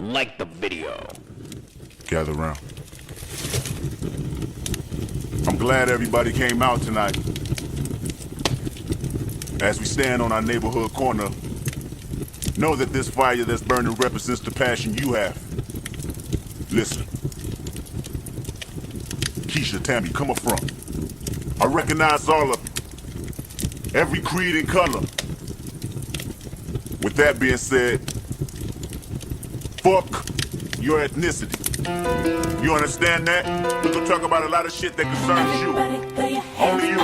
like the video. Gather round. I'm glad everybody came out tonight. As we stand on our neighborhood corner, know that this fire that's burning represents the passion you have. Listen. Kesha, Tammy, come up front. I recognize all of you. Every creed and color. With that being said, fuck your ethnicity. You understand that? We're gonna talk about a lot of shit that concerns you. Only you.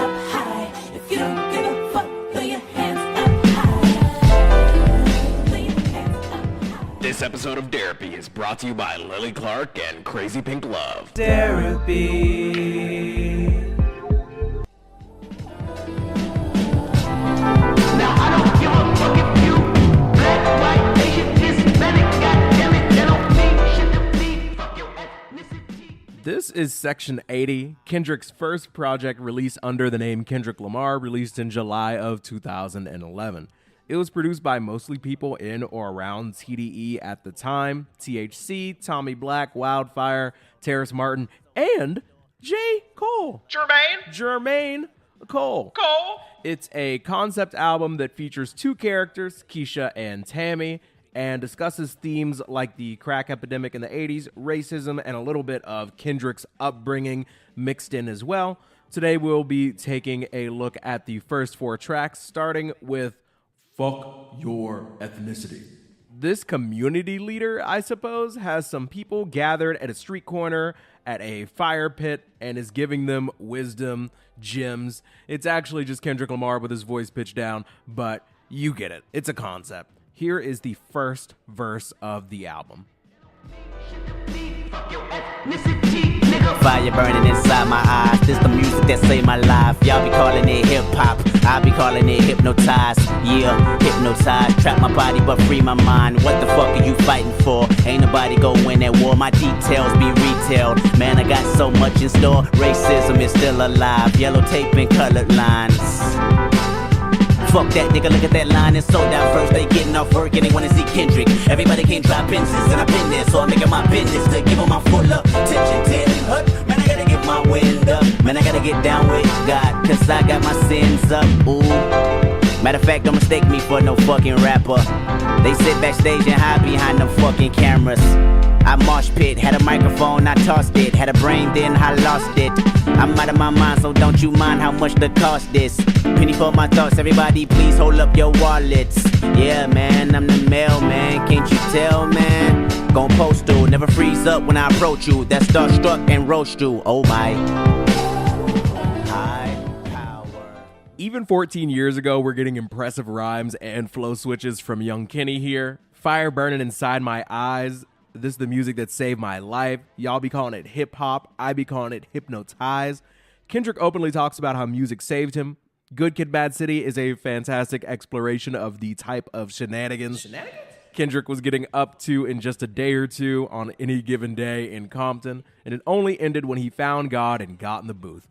If you don't give a fuck, throw your hands up. This episode of Derapy is brought to you by Lily Clark and Crazy Pink Love. Derapy. Now I don't give a fuck if you black, white, Asian, Hispanic, goddammit, that don't mean shit to me. Fuck your ethnicity. This is Section 80, Kendrick's first project released under the name Kendrick Lamar, released in July of 2011. It was produced by mostly people in or around TDE at the time: THC, Tommy Black, Wildfire, Terrace Martin, and J. Cole. Jermaine Cole. It's a concept album that features two characters, Kesha and Tammy, and discusses themes like the crack epidemic in the 80s, racism, and a little bit of Kendrick's upbringing mixed in as well. Today we'll be taking a look at the first four tracks, starting with Fuck Your Ethnicity. This community leader, I suppose, has some people gathered at a street corner at a fire pit and is giving them wisdom, gems. It's actually just Kendrick Lamar with his voice pitched down, but you get it. It's a concept. Here is the first verse of the album. Fuck your ethnicity, nigga. Fire burning inside my eyes. This the music that saved my life. Y'all be calling it hip hop. I be calling it hypnotized. Yeah, hypnotized. Trap my body but free my mind. What the fuck are you fighting for? Ain't nobody go win that war. My details be retailed. Man, I got so much in store. Racism is still alive. Yellow tape and colored lines. Fuck that nigga, look at that line, it's so diverse. They getting off work and they wanna see Kendrick. Everybody can't drop Benzes, and I've been there, so I'm making my business to give them my full attention. Tin and hut, man, I gotta get my wind up. Man, I gotta get down with God, cause I got my sins up. Ooh. Matter of fact, don't mistake me for no fucking rapper. They sit backstage and hide behind them fucking cameras. I mosh pit, had a microphone, I tossed it. Had a brain, then I lost it. I'm out of my mind, so don't you mind how much the cost is. Penny for my thoughts, everybody please hold up your wallets. Yeah, man, I'm the mailman, can't you tell, man? Gon' postal, never freeze up when I approach you. That's starstruck and roast you, oh my. High power. Even 14 years ago, we're getting impressive rhymes and flow switches from Young Kenny here. Fire burning inside my eyes. This is the music that saved my life. Y'all be calling it hip-hop. I be calling it hypnotize. Kendrick openly talks about how music saved him. Good Kid, Mad City is a fantastic exploration of the type of shenanigans Kendrick was getting up to in just a day or two on any given day in Compton, and it only ended when he found God and got in the booth.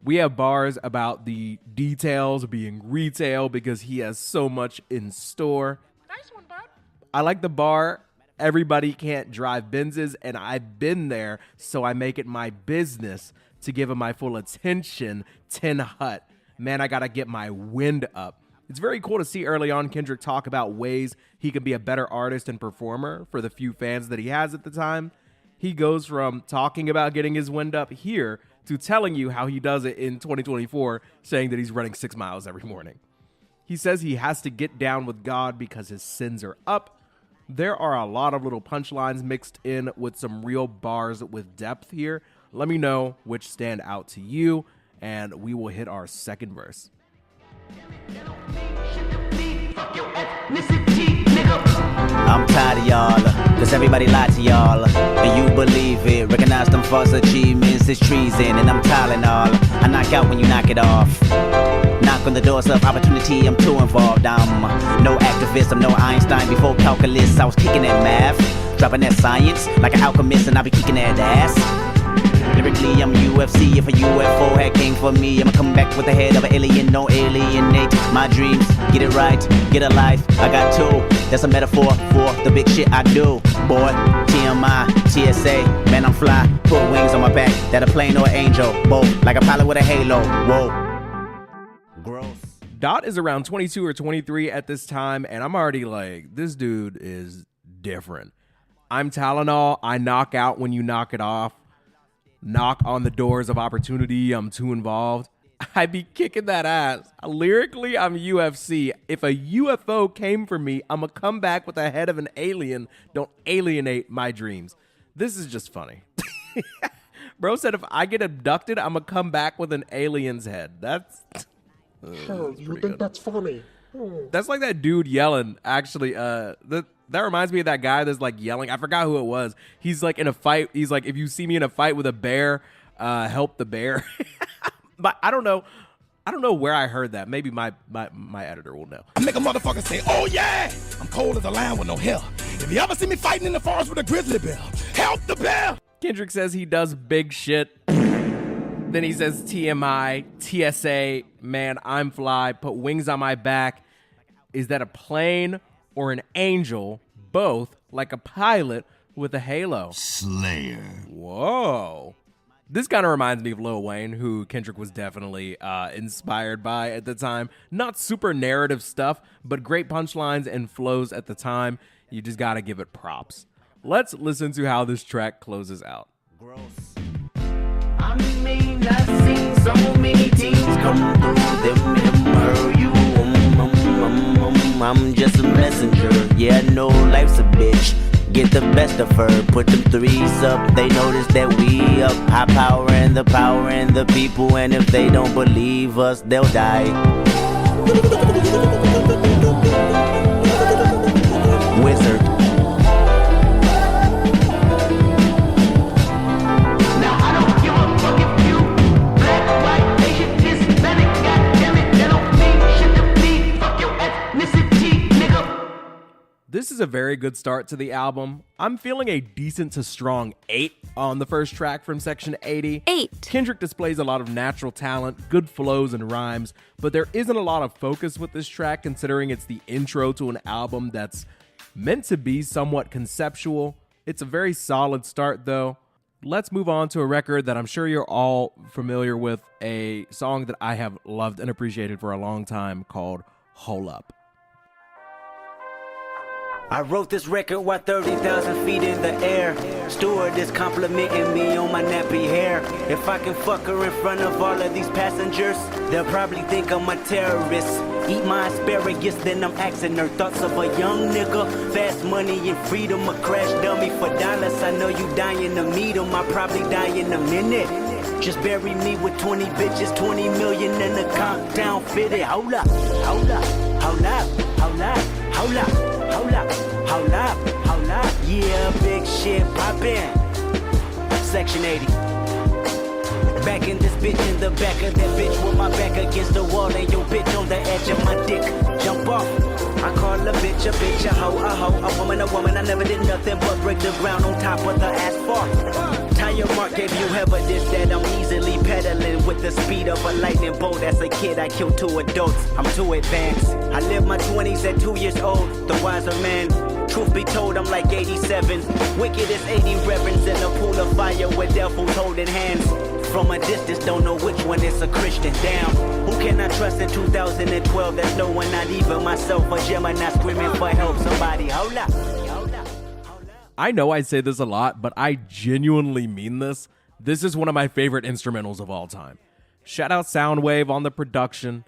We have bars about the details being retail because he has so much in store. Nice one, bud. I like the bar, everybody can't drive Benzes, and I've been there, so I make it my business to give him my full attention. Tin Hut. Man, I gotta get my wind up. It's very cool to see early on Kendrick talk about ways he can be a better artist and performer for the few fans that he has at the time. He goes from talking about getting his wind up here to telling you how he does it in 2024, saying that he's running 6 miles every morning. He says he has to get down with God because his sins are up. There are a lot of little punchlines mixed in with some real bars with depth here. Let me know which stand out to you, and we will hit our second verse. I'm tired of y'all, cause everybody lied to y'all, and you believe it. Recognize them false achievements, it's treason, and I'm Tylenol. I knock out when you knock it off. Knock on the doors of opportunity, I'm too involved. I'm no activist, I'm no Einstein. Before calculus, I was kicking at math, dropping that science like an alchemist, and I be kicking that ass. Lyrically, I'm UFC. If a UFO had came for me, I'ma come back with the head of an alien. No alienate my dreams. Get it right, get a life. I got two. That's a metaphor for the big shit I do. Boy, TMI, TSA, man, I'm fly. Put wings on my back. That a plane or an angel. Both like a pilot with a halo. Whoa. Gross. Dot is around 22 or 23 at this time, and I'm already like, this dude is different. I'm Tylenol. I knock out when you knock it off. Knock on the doors of opportunity. I'm too involved. I be kicking that ass. Lyrically, I'm UFC. If a UFO came for me, I'm going to come back with the head of an alien. Don't alienate my dreams. This is just funny. Bro said if I get abducted, I'm going to come back with an alien's head. That's You think that's funny? That's like that dude yelling, actually. That reminds me of that guy that's like yelling. I forgot who it was. He's like in a fight. He's like, if you see me in a fight with a bear, help the bear. But I don't know. I don't know where I heard that. Maybe my editor will know. I make a motherfucker say, oh yeah, I'm cold as a lion with no hair. If you ever see me fighting in the forest with a grizzly bear, help the bear. Kendrick says he does big shit. Then he says TMI, TSA, man, I'm fly, put wings on my back. Is that a plane or an angel? Both, like a pilot with a halo. Slayer. Whoa. This kind of reminds me of Lil Wayne, who Kendrick was definitely inspired by at the time. Not super narrative stuff, but great punchlines and flows at the time. You just gotta give it props. Let's listen to how this track closes out. Gross. I mean, I've seen so many teams come through them and murder you. I'm just a messenger. Yeah, I know life's a bitch. Get the best of her, put them threes up. They notice that we up. High power and the people. And if they don't believe us, they'll die. Wizard. Now I don't give a fuck if you black, white, Asian, Hispanic, goddammit, that don't mean shit to me. Fuck your ethnicity, nigga. This is a very good start to the album. I'm feeling a decent to strong 8 on the first track from Section 80. 8. Kendrick displays a lot of natural talent, good flows and rhymes, but there isn't a lot of focus with this track considering it's the intro to an album that's meant to be somewhat conceptual. It's a very solid start though. Let's move on to a record that I'm sure you're all familiar with, a song that I have loved and appreciated for a long time called Hole Up. I wrote this record while 30,000 feet in the air. Steward is complimenting me on my nappy hair. If I can fuck her in front of all of these passengers, they'll probably think I'm a terrorist. Eat my asparagus, then I'm asking her thoughts of a young nigga. Fast money and freedom, a crash dummy for dollars. I know you dying to meet him, I probably die in a minute. Just bury me with 20 bitches, 20 million and a countdown fitted. Hold up, hold up, hold up, hold up, hold up, hold up, hold up, hold up. Yeah, big shit poppin'. Section 80. Back in this bitch, in the back of that bitch with my back against the wall and your bitch on the edge of my dick. Jump off. I call a bitch, a hoe, a woman. I never did nothing but break the ground on top of the asphalt. Tire mark gave you evidence that I'm easily pedaling with the speed of a lightning bolt. As a kid, I killed 2 adults. I'm too advanced. I lived my 20s at 2 years old. The wiser man. Truth be told, I'm like 87. Wicked as 80 reverends in a pool of fire with devils holding hands. From a distance, don't know which one is a Christian. Damn, who can I trust in 2012? There's no one, not even myself. A Gemini screaming for help. Somebody, hold up. I know I say this a lot, but I genuinely mean this. This is one of my favorite instrumentals of all time. Shout out Soundwave on the production.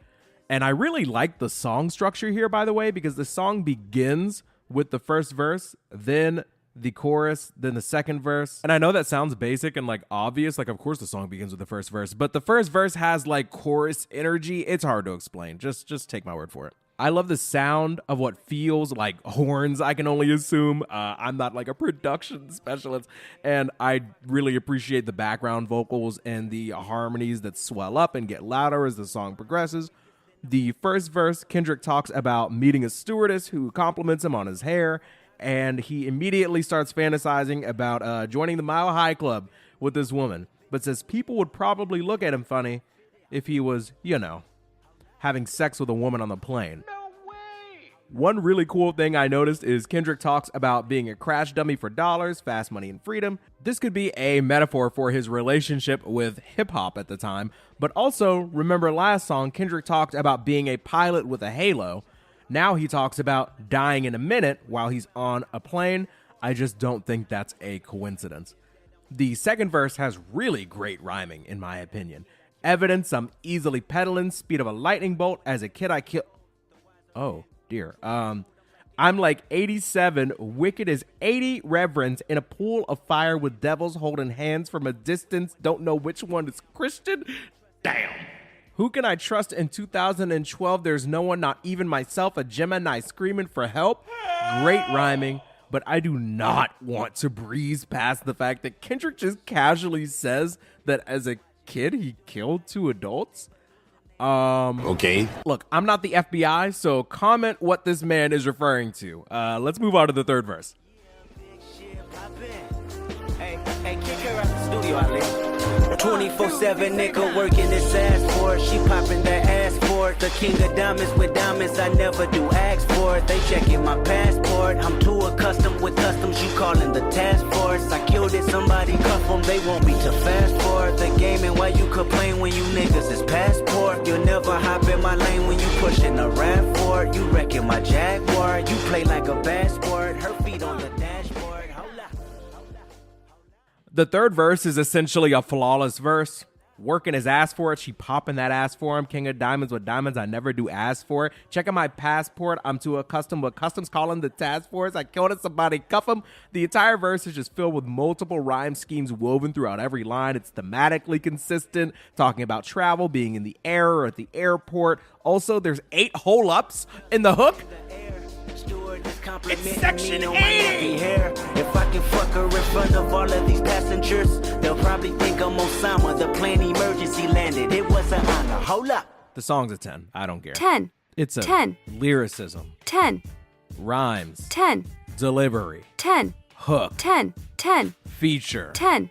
And I really like the song structure here, by the way, because the song begins with the first verse, then the chorus, then the second verse. And I know that sounds basic and like obvious, like of course the song begins with the first verse, but the first verse has like chorus energy. It's hard to explain. Just take my word for it. I love the sound of what feels like horns, I can only assume. I'm not like a production specialist, and I really appreciate the background vocals and the harmonies that swell up and get louder as the song progresses. The first verse, Kendrick talks about meeting a stewardess who compliments him on his hair, and he immediately starts fantasizing about joining the Mile High Club with this woman. but says people would probably look at him funny if he was, having sex with a woman on the plane. One really cool thing I noticed is Kendrick talks about being a crash dummy for dollars, fast money, and freedom. This could be a metaphor for his relationship with hip-hop at the time, but also, remember last song, Kendrick talked about being a pilot with a halo. Now he talks about dying in a minute while he's on a plane. I just don't think that's a coincidence. The second verse has really great rhyming, in my opinion. Evidence I'm easily pedaling, speed of a lightning bolt. As a kid, I kill... Oh, dear. I'm like 87, wicked as 80 reverends in a pool of fire with devils holding hands from a distance. Don't know which one is Christian. Damn. Who can I trust in 2012? There's no one, not even myself, a Gemini screaming for help. Great rhyming, but I do not want to breeze past the fact that Kendrick just casually says that as a kid he killed 2 adults. Okay. Look, I'm not the FBI, so comment what this man is referring to. Let's move on to the third verse. Hey, kick her out the studio, I live. 24/7 nigga working his ass for it. She popping that ass for it. The king of diamonds with diamonds, I never do ask for it. They checking my passport. I'm too accustomed with customs. You calling the task force. I killed it, somebody cuff them. They want me to fast forward the game. And why you complain when you niggas is passport? You'll never hop in my lane when you pushing a rap for it. You wrecking my Jaguar. You play like a bad sport. Her feet on the dashboard. Hold up. The third verse is essentially a flawless verse. Working his ass for it. She popping that ass for him. King of diamonds with diamonds. I never do ask for it. Checking my passport. I'm too accustomed with customs calling the task force. I killed it. Somebody cuff him. The entire verse is just filled with multiple rhyme schemes woven throughout every line. It's thematically consistent. Talking about travel, being in the air or at the airport. Also, there's 8 hole ups in the hook. It's section 80. If I can fuck her in front of all of these passengers, they'll probably think I'm Osama. The plane emergency landed. It was an honor. Hold up. The song's a 10. I don't care. 10. It's a 10. Lyricism. 10. Rhymes. 10. Delivery. 10. Hook. 10. 10. Feature. 10.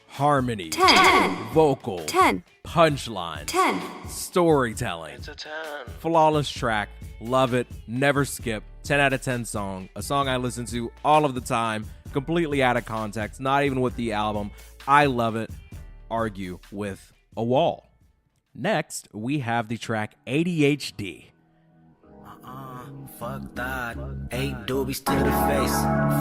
Harmony. 10. Vocals. 10. Punchlines. 10. Storytelling. It's a 10. Flawless track. Love it. Never skip. 10 out of 10 song. A song I listen to all of the time. Completely out of context. Not even with the album. I love it. Argue with a wall. Next, we have the track ADHD. Fuck that. 8 doobies to the face.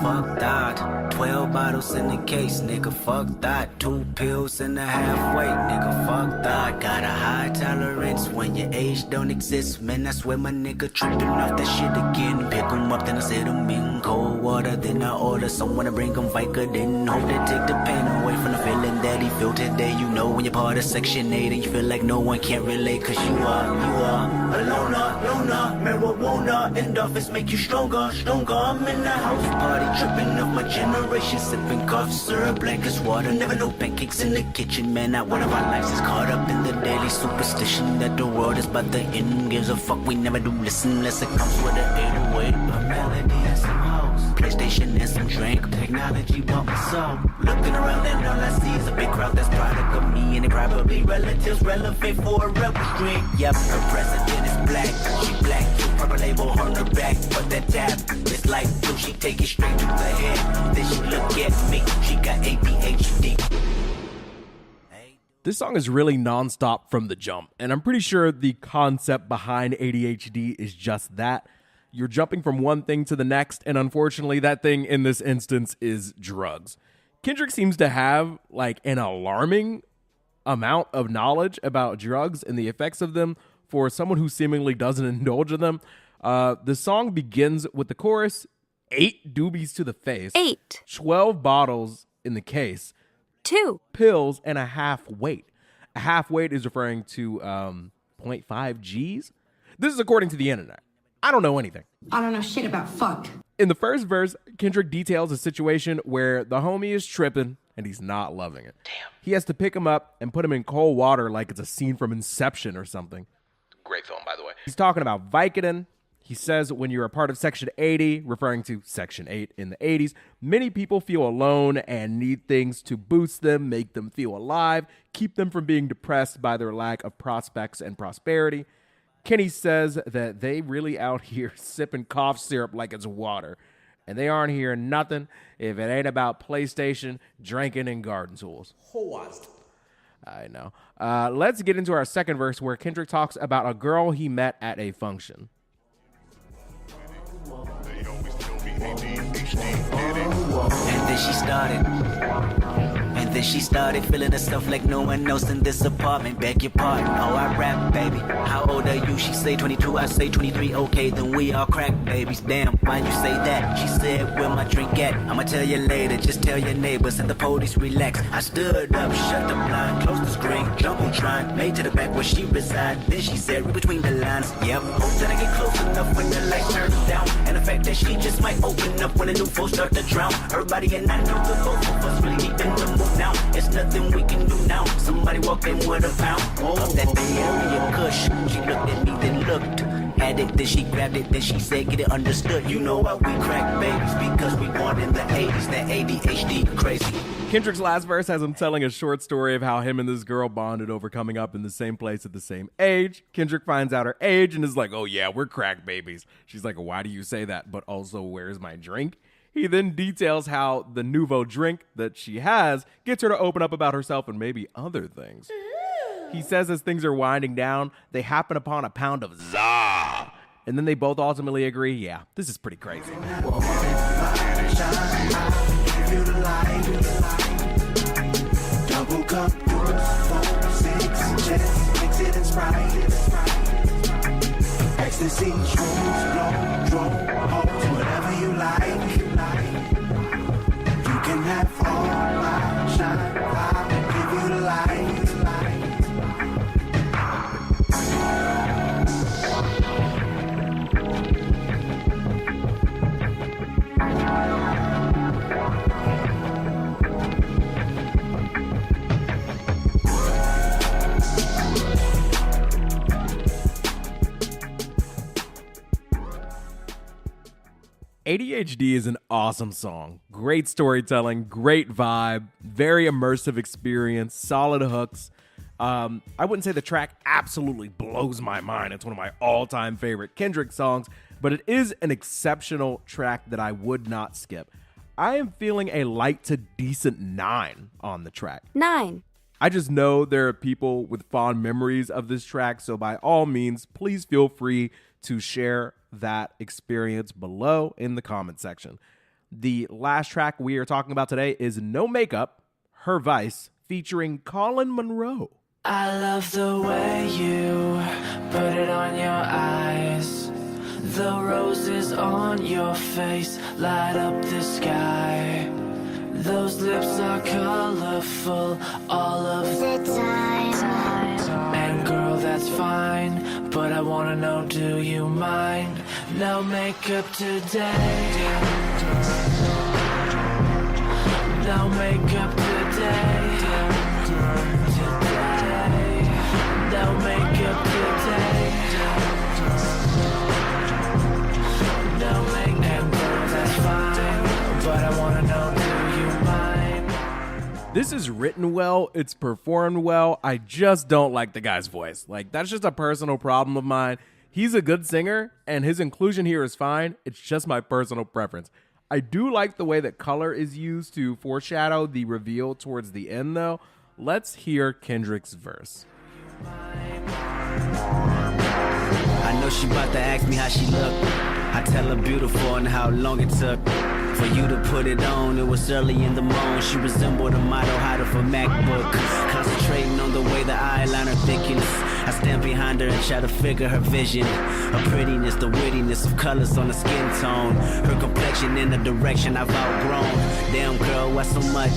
Fuck that. 12 bottles in the case, nigga. Fuck that. 2 pills and a halfway, nigga. Fuck that. Got a high tolerance when your age don't exist. Man, I swear my nigga tripping off that shit again. Pick 'em up, then I set 'em in cold water. Then I order someone to bring 'em Vicodin. Hope they take the pain away from the feeling that he feel today. You know when you're part of Section 8 and you feel like no one can't relate. Cause you are a loner, marijuana. Endorphins make you stronger. I'm in the house party, tripping off my generation, sipping cough syrup black as water. Never know pancakes in the kitchen, man. Not one of our lives is caught up in the daily superstition that the world is about the end. Gives a fuck, we never do listen unless it comes with an 808. A melody and some hoes, PlayStation and some drink. Technology bought my soul. Looking around and all I see is a big crowd that's product of me, and they probably relatives relevant for a rebel stream. Yep, her president is black, she black. Purple label on her back, but that tab is like blue. She take it straight to the head. Then she look at me, she got ADHD. This song is really nonstop from the jump, and I'm pretty sure the concept behind ADHD is just that. You're jumping from one thing to the next, and unfortunately, that thing in this instance is drugs. Kendrick seems to have like an alarming amount of knowledge about drugs and the effects of them for someone who seemingly doesn't indulge in them. The song begins with the chorus, 8 doobies to the face. 8. 12 bottles in the case. 2. Pills and a half weight. A half weight is referring to 0.5 G's. This is according to the internet. I don't know anything. I don't know shit about fuck. In the first verse, Kendrick details a situation where the homie is tripping and he's not loving it. Damn. He has to pick him up and put him in cold water like it's a scene from Inception or something. Great film, by the way. He's talking about Vicodin. He says when you're a part of Section 80, referring to Section 8 in the 80s, many people feel alone and need things to boost them, make them feel alive, keep them from being depressed by their lack of prospects and prosperity. Kenny says that they really out here sipping cough syrup like it's water. And they aren't hearing nothing if it ain't about PlayStation, drinking, and garden tools. I know. Let's get into our second verse where Kendrick talks about a girl he met at a function. They always tell me ADHD did it. And then she started. And then she started feeling herself like no one else in this apartment. Beg your pardon, oh I rap, baby. How old are you? She say 22, I say 23. Okay, then we all crack babies. Damn, why you say that? She said, where my drink at? I'ma tell you later, just tell your neighbors and the police relax. I stood up, shut the blind, closed the screen, jumbotron, made to the back where she reside. Then she said, read between the lines. Yep, hope that I get close enough when the light turns down. And the fact that she just might open up when the new folks start to drown. Her body and I know the both of us really deep in the move now. It's nothing we can do now. Somebody walk in with a pound of that Bay Area Kush. She looked at me, then looked at it, then she grabbed it, then she said, get it understood. You know why we crack babies? Because we born in the 80s, that ADHD crazy. Kendrick's last verse has him telling a short story of how him and this girl bonded over coming up in the same place at the same age. Kendrick finds out her age and is like, oh yeah, we're crack babies. She's like, why do you say that? But also, where's my drink? He then details how the nouveau drink that she has gets her to open up about herself and maybe other things. He says as things are winding down, they happen upon a pound of za. And then they both ultimately agree, yeah, this is pretty crazy. Double cup, 4, 6, just mix it and Sprite. Ecstasy, shrooms, blow, hoes, whatever you like. You can have all my shine, I'll give you the light. ADHD is an awesome song. Great storytelling, great vibe, very immersive experience, solid hooks. I wouldn't say the track absolutely blows my mind. It's one of my all-time favorite Kendrick songs, but it is an exceptional track that I would not skip. I am feeling a light to decent 9 on the track. 9. I just know there are people with fond memories of this track, so by all means, please feel free to share that experience below in the comment section. The last track we are talking about today is No Makeup, Her Vice, featuring Colin Monroe. I love the way you put it on your eyes. The roses on your face light up the sky. Those lips are colorful all of the time. And girl, that's fine, but I wanna know, do you mind? No makeup today. No makeup today. No makeup today. No makeup, and girl, that's fine, but I wanna know, do you mind? This is written well, it's performed well. I just don't like the guy's voice. Like, that's just a personal problem of mine. He's a good singer, and his inclusion here is fine. It's just my personal preference. I do like the way that color is used to foreshadow the reveal towards the end, though. Let's hear Kendrick's verse. I know she about to ask me how she looked. I tell her beautiful and how long it took for you to put it on. It was early in the morning. She resembled a model hider for MacBook, concentrating on the way the eyeliner thickens. I stand behind her and try to figure her vision, her prettiness, the wittiness of colors on the skin tone, her complexion in the direction I've outgrown. Damn girl, why so much?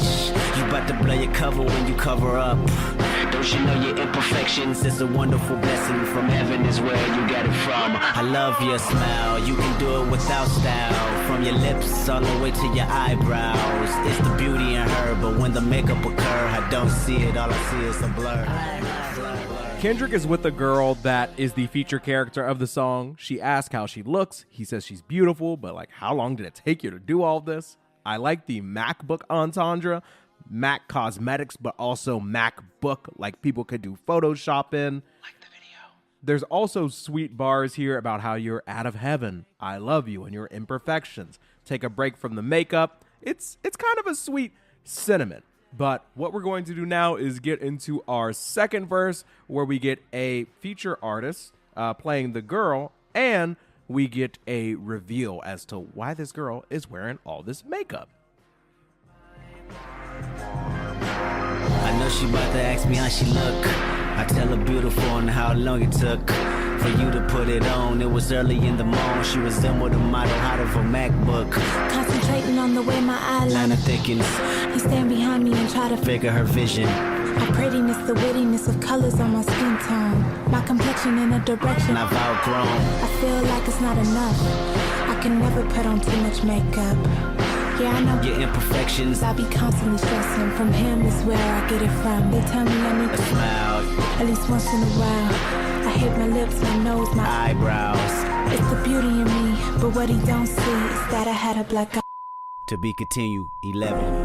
You about to blow your cover when you cover up. Don't you know your imperfections is a wonderful blessing from heaven is where you got it from. I love your smile, you can do it without style. From your lips all the way to your eyebrows. It's the beauty in her, but when the makeup occur, I don't see it, all I see is a blur. Kendrick is with a girl that is the feature character of the song. She asks how she looks. He says she's beautiful, but like, how long did it take you to do all this? I like the MacBook entendre, Mac cosmetics, but also MacBook, like people could do Photoshop in. Like the video. There's also sweet bars here about how you're out of heaven. I love you and your imperfections. Take a break from the makeup. It's kind of a sweet sentiment. But what we're going to do now is get into our second verse, where we get a feature artist playing the girl, and we get a reveal as to why this girl is wearing all this makeup. I know she about to ask me how she look. I tell her beautiful and how long it took for you to put it on. It was early in the morning. She resembled a model out of a MacBook. Concentrating on the way my eyeliner thickens. He stand behind me and try to figure her vision. My prettiness, the wittiness of colors on my skin tone. My complexion in a direction I've outgrown. I feel like it's not enough. I can never put on too much makeup. Yeah, I know your imperfections. I be constantly stressing. From him is where I get it from. They tell me I need to smile at least once in a while. I hit my lips, my nose, my eyebrows. It's the beauty in me, but what he don't see is that I had a black eye. To be continued, 11.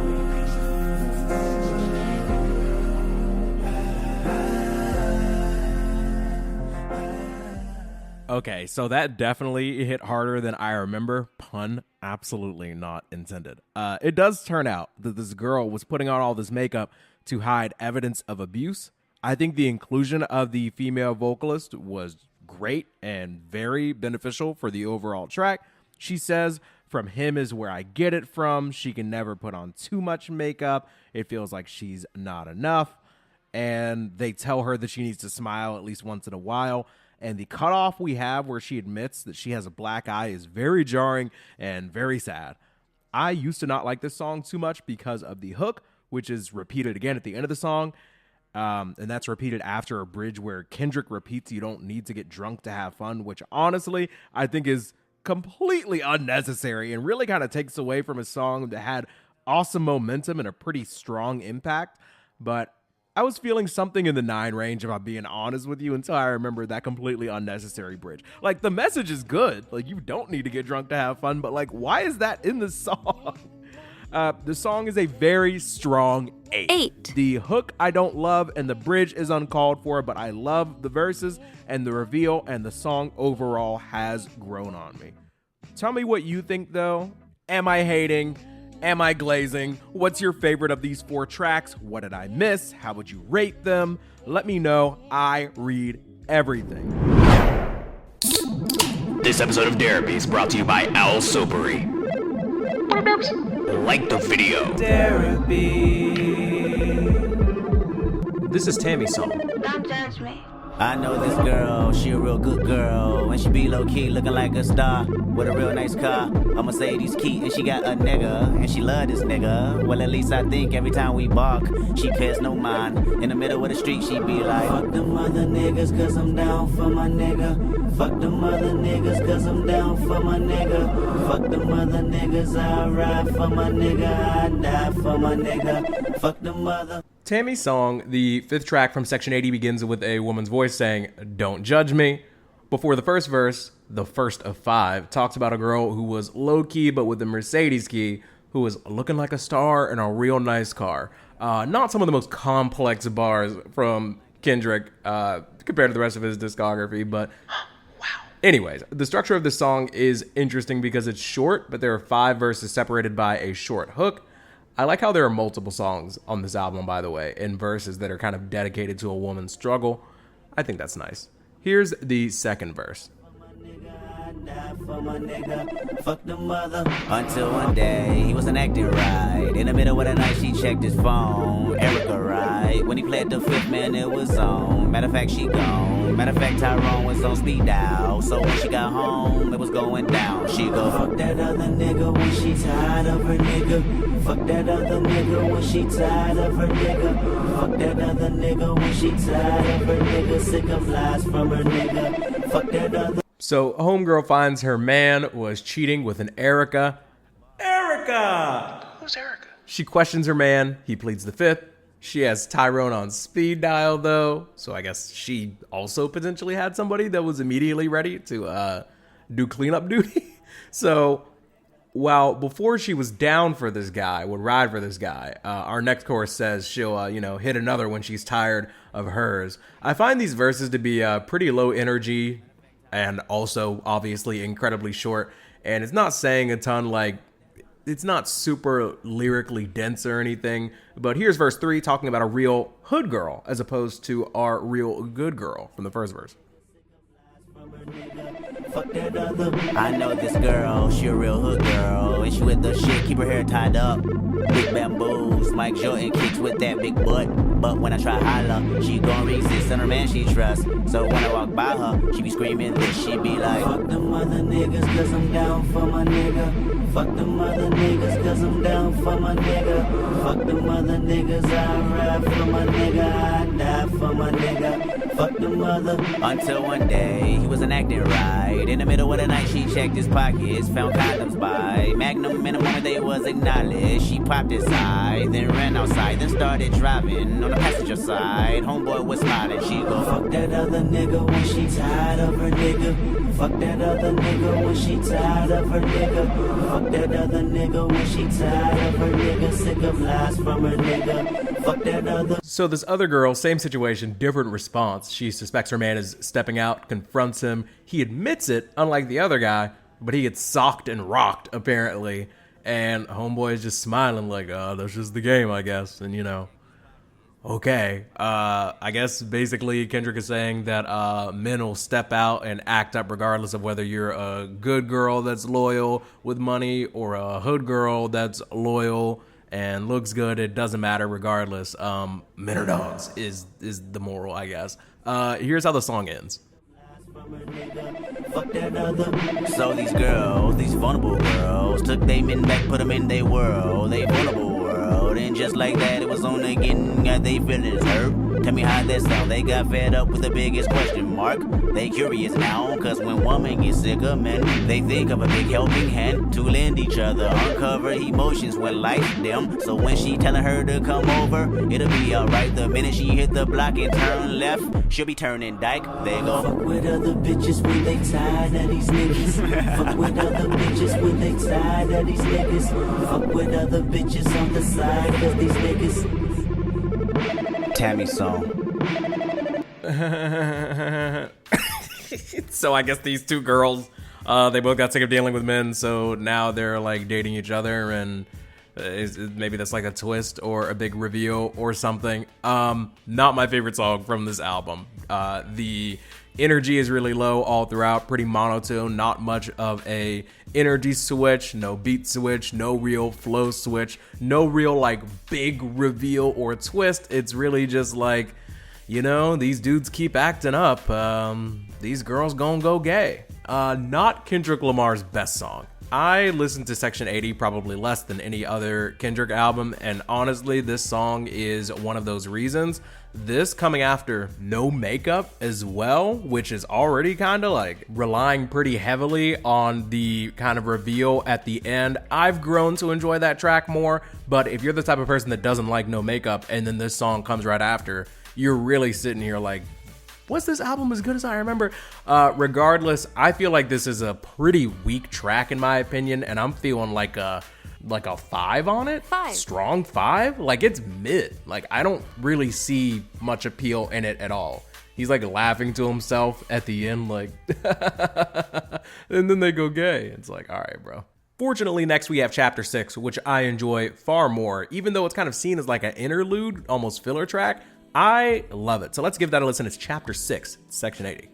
Okay, so that definitely hit harder than I remember. Pun absolutely not intended. It does turn out that this girl was putting on all this makeup to hide evidence of abuse. I think the inclusion of the female vocalist was great and very beneficial for the overall track. She says, from him is where I get it from. She can never put on too much makeup. It feels like she's not enough. And they tell her that she needs to smile at least once in a while. And the cutoff we have where she admits that she has a black eye is very jarring and very sad. I used to not like this song too much because of the hook, which is repeated again at the end of the song. And that's repeated after a bridge where Kendrick repeats, "You don't need to get drunk to have fun," which honestly, I think is completely unnecessary and really kind of takes away from a song that had awesome momentum and a pretty strong impact. But I was feeling something in the 9 range, if I'm being honest with you, until I remembered that completely unnecessary bridge. Like, the message is good. Like, you don't need to get drunk to have fun, but, like, why is that in the song? The song is a very strong 8. The hook I don't love, and the bridge is uncalled for, but I love the verses and the reveal, and the song overall has grown on me. Tell me what you think, though. Am I hating? Am I glazing? What's your favorite of these 4 tracks? What did I miss? How would you rate them? Let me know. I read everything. This episode of Derapy is brought to you by Owl Soapery. Like the video. Derapy. This is Tammy's song. Don't judge me. I know this girl, she a real good girl, and she be low-key looking like a star, with a real nice car, a Mercedes key, and she got a nigga, and she love this nigga. Well, at least I think every time we bark, she pays no mind. In the middle of the street, she be like, fuck them other niggas, cause I'm down for my nigga. Fuck them other niggas, cause I'm down for my nigga. Fuck them other niggas, I ride for my nigga, I die for my nigga. Fuck them other... Tammy's song, the 5th track from Section 80, begins with a woman's voice saying, "Don't judge me." Before the first verse, the first of 5, talks about a girl who was low-key but with a Mercedes key, who was looking like a star in a real nice car. Not some of the most complex bars from Kendrick compared to the rest of his discography, but wow. Anyways, the structure of the song is interesting because it's short, but there are 5 verses separated by a short hook. I like how there are multiple songs on this album, by the way, and verses that are kind of dedicated to a woman's struggle. I think that's nice. Here's the second verse. Fuck the mother. Until one day he wasn't acting right. In the middle of the night she checked his phone. Erica, right? When he played the 5th, man, it was on. Matter of fact, she gone. Matter of fact, Tyrone was on speed dial. So when she got home, it was going down. She go, fuck that other nigga when she tired of her nigga. Fuck that other nigga when she tired of her nigga. Fuck that other nigga when she tired of her nigga. Sick of lies from her nigga. Fuck that other. So, homegirl finds her man was cheating with an Erica. Erica! Who's Erica? She questions her man. He pleads the 5th. She has Tyrone on speed dial, though, so I guess she also potentially had somebody that was immediately ready to do cleanup duty. So while before she was down for this guy, would ride for this guy, our next chorus says she'll, hit another when she's tired of hers. I find these verses to be pretty low energy and also obviously incredibly short, and it's not saying a ton, like, it's not super lyrically dense or anything, but here's verse 3 talking about a real hood girl as opposed to our real good girl from the first verse. I know this girl, she a real hood girl, and she with the shit, keep her hair tied up. Big bamboos, Mike Jordan kicks with that big butt. But when I try holla, she gon' resist on her man she trusts. So when I walk by her, she be screaming this, she be like, fuck them other niggas, cause I'm down for my nigga. Fuck them other niggas, cause I'm down for my nigga. Fuck them other niggas, I ride for my nigga, I die for my nigga. Fuck them other. Until one day, he wasn't acting right. In the middle of the night, she checked his pockets, found condoms by Magnum. In the moment they was acknowledged, she popped his side, then ran outside, then started driving on the passenger side. Homeboy was smiling, she go, fuck that other nigga when she tired of her nigga. Fuck that other nigga when she tired of her nigga. Fuck that other nigga when she tired of her nigga. Sick of lies from her nigga. Fuck that other. So this other girl, same situation, different response. She suspects her man is stepping out, confronts him. He admits it, unlike the other guy, but he gets socked and rocked, apparently. And homeboy is just smiling like, that's just the game, I guess. And, okay. I guess basically Kendrick is saying that men will step out and act up regardless of whether you're a good girl that's loyal with money or a hood girl that's loyal and looks good. It doesn't matter regardless. Men are dogs is the moral, I guess. Here's how the song ends. Fuck that other. So these girls, these vulnerable girls, took they men back, put them in their world, they vulnerable world. And just like that, it was on again, got they feelings hurt. Tell me how that sound, they got fed up with the biggest question mark. They curious now, cause when women get sick of men, they think of a big helping hand to lend each other, uncover emotions when life dim. So when she telling her to come over, it'll be alright. The minute she hit the block and turn left, she'll be turning dyke. They go, fuck with other bitches when they tired of these niggas. Fuck with other bitches when they tired of these niggas. Fuck with other bitches on the side of these niggas. Tammy song. So I guess these two girls, they both got sick of dealing with men, so now they're like dating each other, and maybe that's like a twist or a big reveal or something. Not my favorite song from this album. The energy is really low all throughout, pretty monotone, not much of a energy switch, no beat switch, no real flow switch, no real like big reveal or twist. It's really just like, these dudes keep acting up. These girls gonna go gay. Not Kendrick Lamar's best song. I listened to Section 80 probably less than any other Kendrick album, and honestly, this song is one of those reasons. This coming after No Makeup as well, which is already kind of like relying pretty heavily on the kind of reveal at the end. I've grown to enjoy that track more, but if you're the type of person that doesn't like No Makeup and then this song comes right after, you're really sitting here like, was this album as good as I remember? Regardless, I feel like this is a pretty weak track in my opinion, and I'm feeling like a 5 on it. 5. Strong 5. Like, it's mid. Like, I don't really see much appeal in it at all. He's like laughing to himself at the end, like, and then they go gay. It's like, all right, bro. Fortunately, next we have Chapter 6, which I enjoy far more, even though it's kind of seen as like an interlude, almost filler track. I love it. So let's give that a listen. It's Chapter 6, Section 80.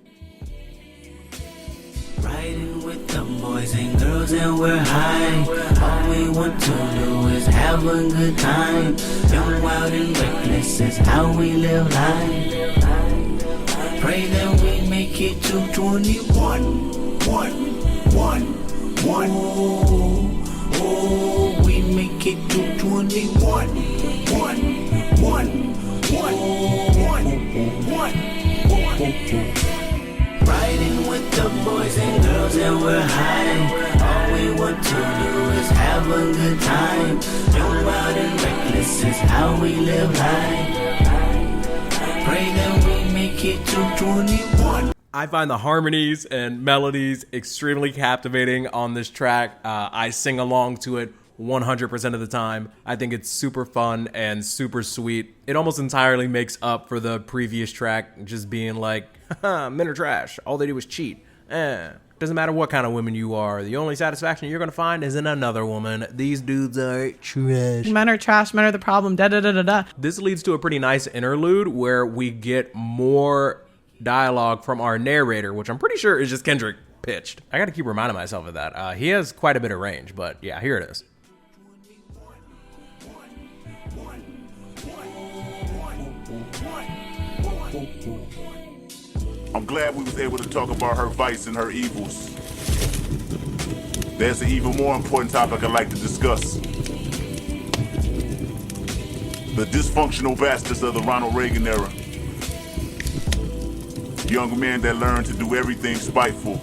Riding with them boys and girls and we're high. All we want to do is have a good time. Young, wild and reckless is how we live life. Pray that we make it to 21. Oh, we make it to 21. Riding with the boys and girls and we're high. All we want to do is have a good time. Young, wild and reckless is how how we live life. Pray that we make it to 21. I find the harmonies and melodies extremely captivating on this track. I sing along to it 100% of the time. I think it's super fun and super sweet. It almost entirely makes up for the previous track just being like, haha, men are trash. All they do is cheat. Doesn't matter what kind of woman you are. The only satisfaction you're going to find is in another woman. These dudes are trash. Men are trash. Men are the problem. Da da da da da. This leads to a pretty nice interlude where we get more dialogue from our narrator, which I'm pretty sure is just Kendrick pitched. I got to keep reminding myself of that. He has quite a bit of range, but yeah, here it is. I'm glad we was able to talk about her vice and her evils. There's an even more important topic I'd like to discuss. The dysfunctional bastards of the Ronald Reagan era. Young men that learn to do everything spiteful.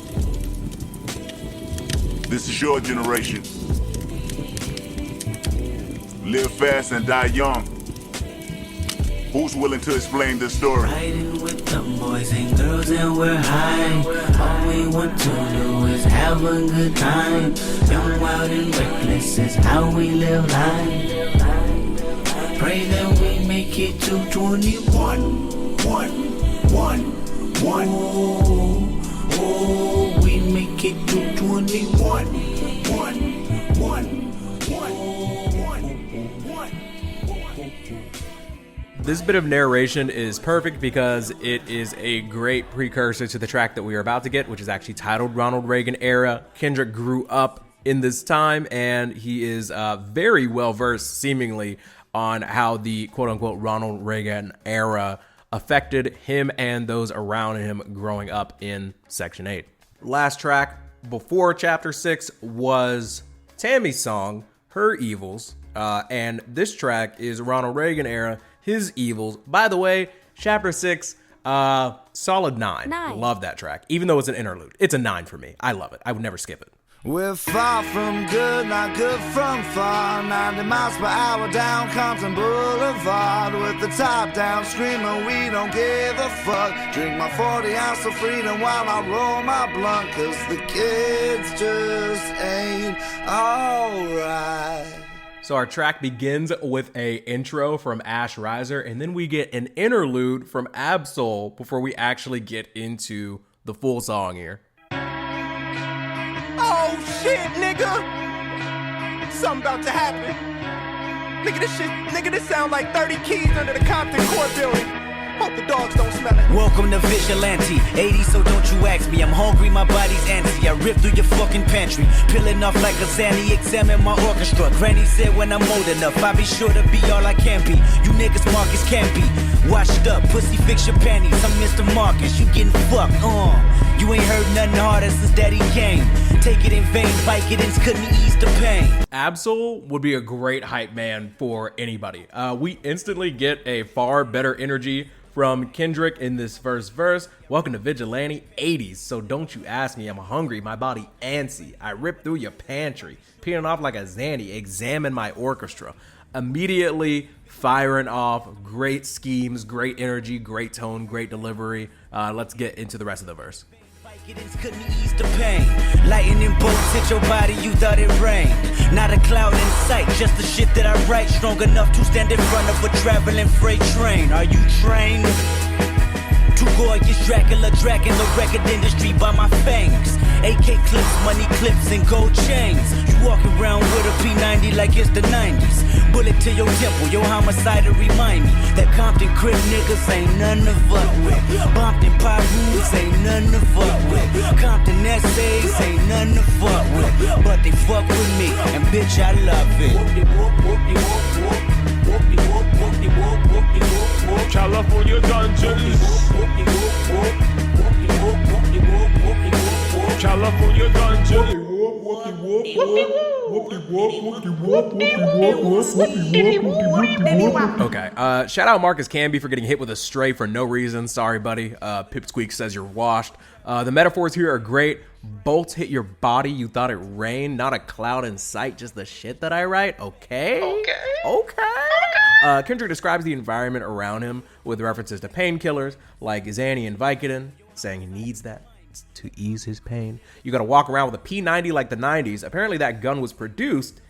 This is your generation. Live fast and die young. Who's willing to explain this story? Riding with the boys and girls and we're high. All we want to do is have a good time. Young, wild and reckless is how we live life. Pray that we make it to 21. Oh, we make it to 21. This bit of narration is perfect because it is a great precursor to the track that we are about to get, which is actually titled Ronald Reagan Era. Kendrick grew up in this time, and he is very well versed, seemingly, on how the quote-unquote Ronald Reagan era affected him and those around him growing up in Section 8. Last track before Chapter 6 was Tammy's song, Her Evils, and this track is Ronald Reagan Era, His Evils. By the way, Chapter 6, solid 9. Love that track. Even though it's an interlude, it's a 9 for me. I love it. I would never skip it. We're far from good, not good from far. 90 miles per hour down Compton Boulevard. With the top down screaming, we don't give a fuck. Drink my 40 ounce of freedom while I roll my blunt. Cause the kids just ain't alright. So our track begins with a intro from Ash Riser, and then we get an interlude from Ab-Soul before we actually get into the full song here. Oh shit, nigga! Something about to happen. Nigga, this sound like 30 keys under the Compton Court building. Hope the dogs don't smell it. Welcome to Vigilante 80, so don't you ask me. I'm hungry, my body's antsy. I rip through your fucking pantry, peeling off like a Zanny. Examine my orchestra. Granny said when I'm old enough, I'll be sure to be all I can be. You niggas Marcus can't be washed up, pussy fix your panties. I'm Mr. Marcus, you getting fucked. You ain't heard nothing harder since Daddy came. Take it in vain, Vicodins couldn't ease the pain. Ab-Soul would be a great hype man for anybody. We instantly get a far better energy from Kendrick in this first verse. Welcome to Vigilante 80s, so don't you ask me. I'm hungry, my body antsy. I rip through your pantry, peeling off like a Zanny. Examine my orchestra. Immediately firing off great schemes, great energy, great tone, great delivery. Let's get into the rest of the verse. Couldn't ease the pain. Lightning bolts hit your body, you thought it rained. Not a cloud in sight, just the shit that I write. Strong enough to stand in front of a traveling freight train. Are you trained? Too gorgeous, Dracula tracking the record industry by my fangs. AK clips, money clips, and gold chains. You walk around with a P90 like it's the 90s. Bullet to your temple, your homicide to remind me that Compton crib niggas ain't none to fuck with. Bumped in Pyrus ain't none to fuck with. Compton essays ain't none to fuck with. But they fuck with me, and bitch, I love it. California dungeons. California dungeons. Okay, shout out Marcus Camby for getting hit with a stray for no reason. Sorry, buddy. Pipsqueak says you're washed. The metaphors here are great. Bolts hit your body, you thought it rained. Not a cloud in sight, just the shit that I write. Okay. Kendrick describes the environment around him with references to painkillers like Xanny and Vicodin, saying he needs that to ease his pain. You gotta walk around with a P90 like the 90s. Apparently that gun was produced,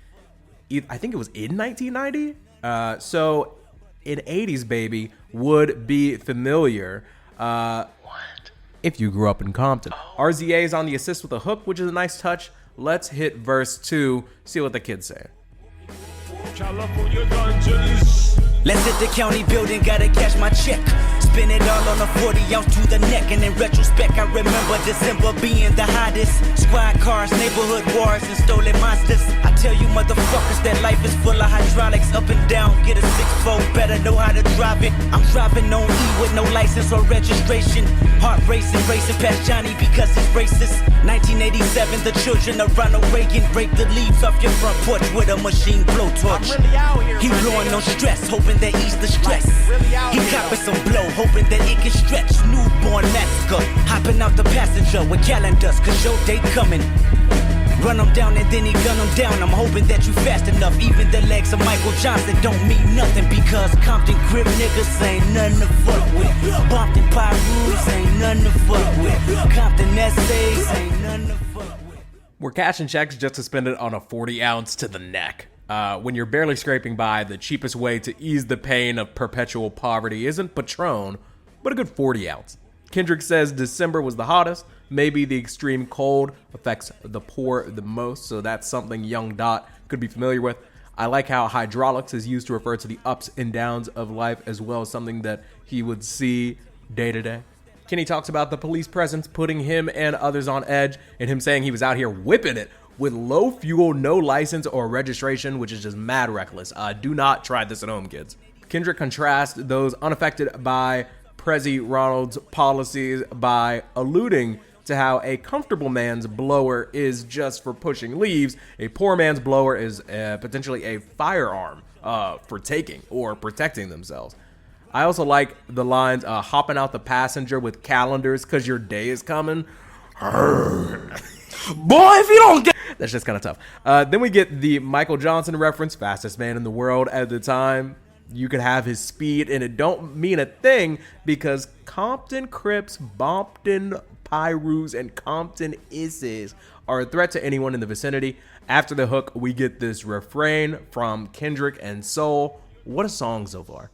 I think it was in 1990. So in 80s, baby, would be familiar. If you grew up in Compton. RZA is on the assist with a hook, which is a nice touch. Let's hit verse 2, see what the kids say. Let's hit the county building, gotta cash my check. Spin it all on a 40 ounce to the neck. And in retrospect, I remember December being the hottest. Squad cars, neighborhood wars, and stolen monsters. I tell you motherfuckers that life is full of hydraulics. Up and down, get a 6-4, better know how to drive it. I'm driving on E with no license or registration. Heart racing, racing past Johnny because he's racist. 1987, the children of Ronald Reagan break the leaves off your front porch with a machine blowtorch. Really out here, he blowing no stress, hoping that ease the stress. Really he copping some blow, hoping that it can stretch. Newborn massacre, hopping out the passenger with calendars, cause your day coming. Run them down and then he gun them down. I'm hoping that you fast enough. Even the legs of Michael Johnson don't mean nothing, because Compton crib niggas ain't nothing to fuck with. Bumpton Pyrus ain't nothing to fuck with. Compton essays ain't nothing to fuck with. We're cashing checks just to spend it on a 40 ounce to the neck. When you're barely scraping by, the cheapest way to ease the pain of perpetual poverty isn't Patron, but a good 40 ounce. Kendrick says December was the hottest. Maybe the extreme cold affects the poor the most, so that's something Young Dot could be familiar with. I like how hydraulics is used to refer to the ups and downs of life, as well as something that he would see day to day. Kenny talks about the police presence putting him and others on edge, and him saying he was out here whipping it with low fuel, no license or registration, which is just mad reckless. Do not try this at home, kids. Kendrick contrasts those unaffected by Prezi Ronald's policies by alluding to how a comfortable man's blower is just for pushing leaves. A poor man's blower is potentially a firearm for taking or protecting themselves. I also like the lines, hopping out the passenger with calendars because your day is coming. Boy, if you don't get... That's just kind of tough. Then we get the Michael Johnson reference, fastest man in the world at the time. You could have his speed, and it don't mean a thing because Compton Crips, Bompton Pyrus, and Compton Isses are a threat to anyone in the vicinity. After the hook, we get this refrain from Kendrick and Soul. What a song so far.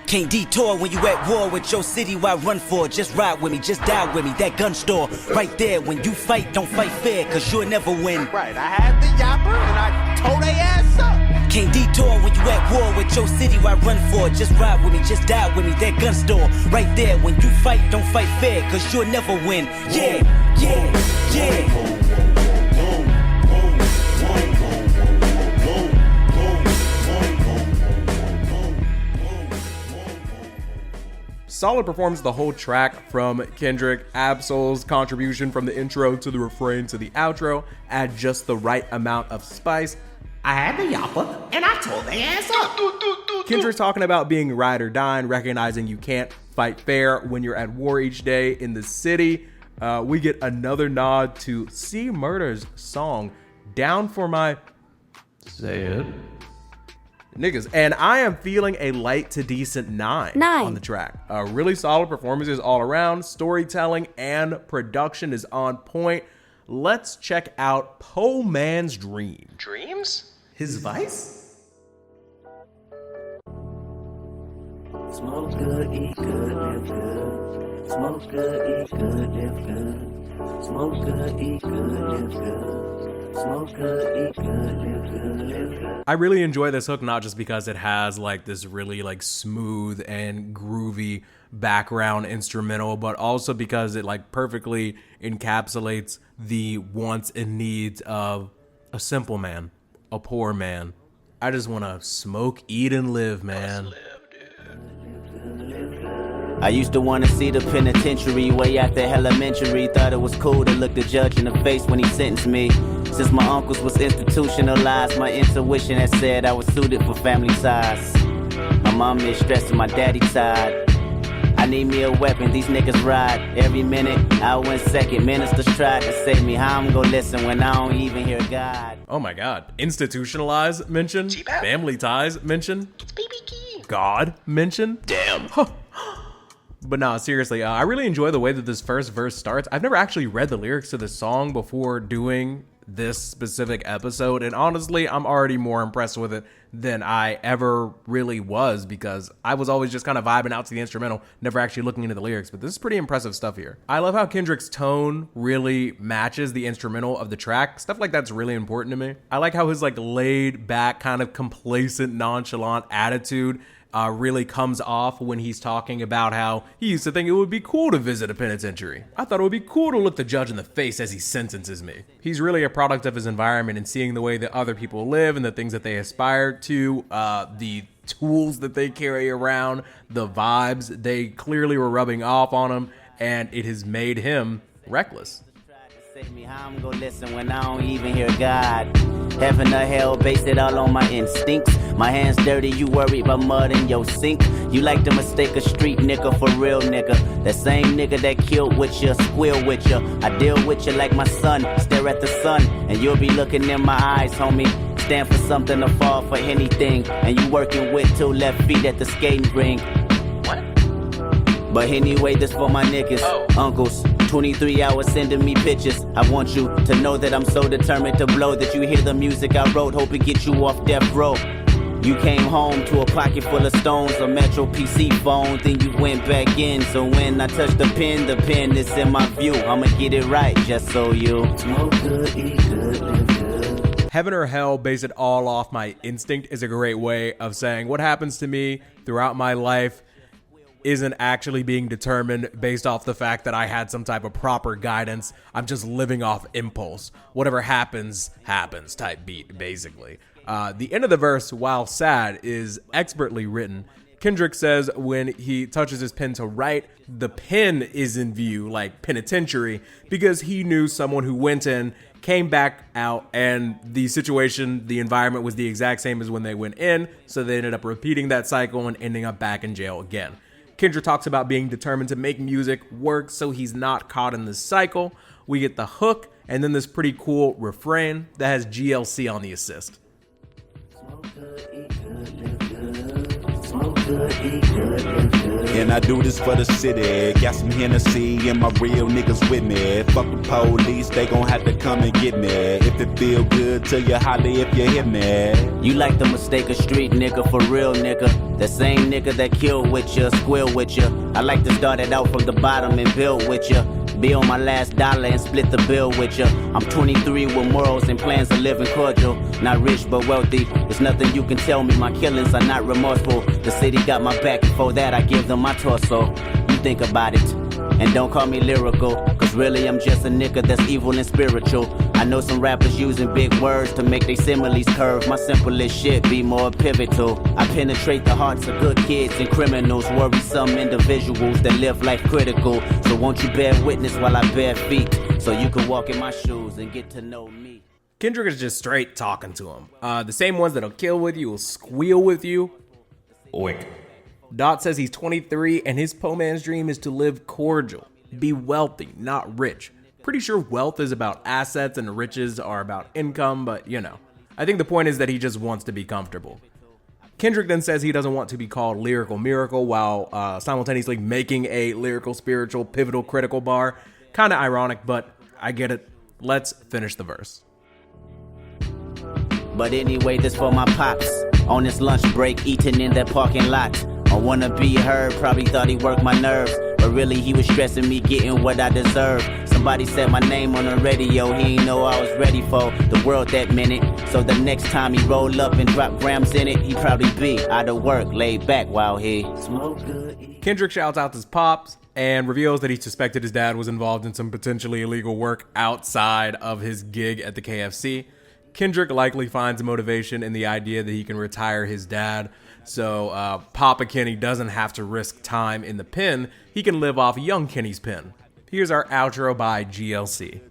Can't detour when you at war with your city. Why run for it? Just ride with me, just die with me. That gun store right there. When you fight, don't fight fair, cause you'll never win. Right, I had the yapper and I tore they ass up. Can't detour when you at war with your city. Why run for it? Just ride with me, just die with me. That gun store right there. When you fight, don't fight fair, cause you'll never win. Yeah, yeah, yeah. Solid performs the whole track from Kendrick. Ab-Soul's contribution from the intro to the refrain to the outro add just the right amount of spice. I had the yapper and I tore their ass up. Kendrick's talking about being ride or die and recognizing you can't fight fair when you're at war each day in the city. We get another nod to C Murder's song, Down for My... Say it. Niggas, and I am feeling a light to decent 9 on the track. Really solid performances all around. Storytelling and production is on point. Let's check out Po Man's Dream. Dreams? His vice? Smoke good, eat good, live good. Smoke good, eat good, live good. Smoke good, eat good, live good. Smoke good, eat good, live good, live good. I really enjoy this hook, not just because it has like this really like smooth and groovy background instrumental, but also because it like perfectly encapsulates the wants and needs of a simple man, a poor man. I just want to smoke, eat, and live, man. I used to want to see the penitentiary way after elementary. Thought it was cool to look the judge in the face when he sentenced me. Since my uncles was institutionalized, my intuition had said I was suited for family size. My mom is stressing my daddy's side. I need me a weapon, these niggas ride every minute, hour and second. Ministers tried to save me, how I'm gonna listen when I don't even hear God? Oh my god. Institutionalize mention. Family ties mention. God mention. Damn. But no, seriously, I really enjoy the way that this first verse starts. I've never actually read the lyrics to this song before doing this specific episode, and honestly, I'm already more impressed with it than I ever really was, because I was always just kind of vibing out to the instrumental, never actually looking into the lyrics. But this is pretty impressive stuff here. I love how Kendrick's tone really matches the instrumental of the track. Stuff like that's really important to me. I like how his like laid back, kind of complacent, nonchalant attitude really comes off when he's talking about how he used to think it would be cool to visit a penitentiary. I thought it would be cool to look the judge in the face as he sentences me. He's really a product of his environment and seeing the way that other people live and the things that they aspire to, the tools that they carry around, the vibes. They clearly were rubbing off on him, and it has made him reckless. Me how I'm gonna listen when I don't even hear God. Heaven or hell, base it all on my instincts. My hands dirty, you worried about mud in your sink. You like to mistake a street nigga for real nigga. That same nigga that killed with you, squeal with you. I deal with you like my son, stare at the sun, and you'll be looking in my eyes, homie. Stand for something or fall for anything. And you working with 2 left feet at the skating rink. But anyway, this for my niggas, uncles. 23 hours sending me pictures. I want you to know that I'm so determined to blow that you hear the music I wrote, hope it gets you off death row. You came home to a pocket full of stones, a Metro PC phone, then you went back in. So when I touch the pen is in my view. I'ma get it right, just so you smoke good, eat good, live good. Heaven or hell, base it all off my instinct is a great way of saying what happens to me throughout my life isn't actually being determined based off the fact that I had some type of proper guidance. I'm just living off impulse. Whatever happens, happens type beat, basically. The end of the verse, while sad, is expertly written. Kendrick says when he touches his pen to write, the pen is in view, like penitentiary, because he knew someone who went in, came back out, and the situation, the environment was the exact same as when they went in, so they ended up repeating that cycle and ending up back in jail again. Kendrick talks about being determined to make music work so he's not caught in this cycle. We get the hook and then this pretty cool refrain that has GLC on the assist. And I do this for the city. Got some Hennessy and my real niggas with me. Fuck the police, they gon' have to come and get me. If it feel good to you, holler if you hit me. You like to mistake a street nigga for real nigga. The same nigga that killed with you, squeal with you. I like to start it out from the bottom and build with you. Be on my last dollar and split the bill with you. I'm 23 with morals and plans of living cordial. Not rich but wealthy. There's nothing you can tell me. My killings are not remorseful. The city got my back. Before that, I give them my torso. You think about it. And don't call me lyrical, cause really I'm just a nigga that's evil and spiritual. I know some rappers using big words to make their similes curve. My simplest shit be more pivotal. I penetrate the hearts of good kids and criminals, worrisome individuals that live life critical. So won't you bear witness while I bare feet, so you can walk in my shoes and get to know me. Kendrick is just straight talking to him. The same ones that'll kill with you will squeal with you. Oink. Dot says he's 23 and his po man's dream is to live cordial, be wealthy, not rich. Pretty sure wealth is about assets and riches are about income, but you know. I think the point is that he just wants to be comfortable. Kendrick then says he doesn't want to be called Lyrical Miracle while simultaneously making a lyrical, spiritual, pivotal, critical bar. Kind of ironic, but I get it. Let's finish the verse. But anyway, this for my pops. On his lunch break, eating in that parking lot. I wanna be heard, probably thought he worked my nerves. But really he was stressing me getting what I deserve. Somebody said my name on the radio, he ain't know I was ready for the world that minute. So the next time he roll up and drop grams in it, he probably be out of work, laid back while he smoke good. Kendrick shouts out his pops and reveals that he suspected his dad was involved in some potentially illegal work outside of his gig at the KFC. Kendrick likely finds motivation in the idea that he can retire his dad, so Papa Kenny doesn't have to risk time in the pen. He can live off young Kenny's pen. Here's our outro by GLC.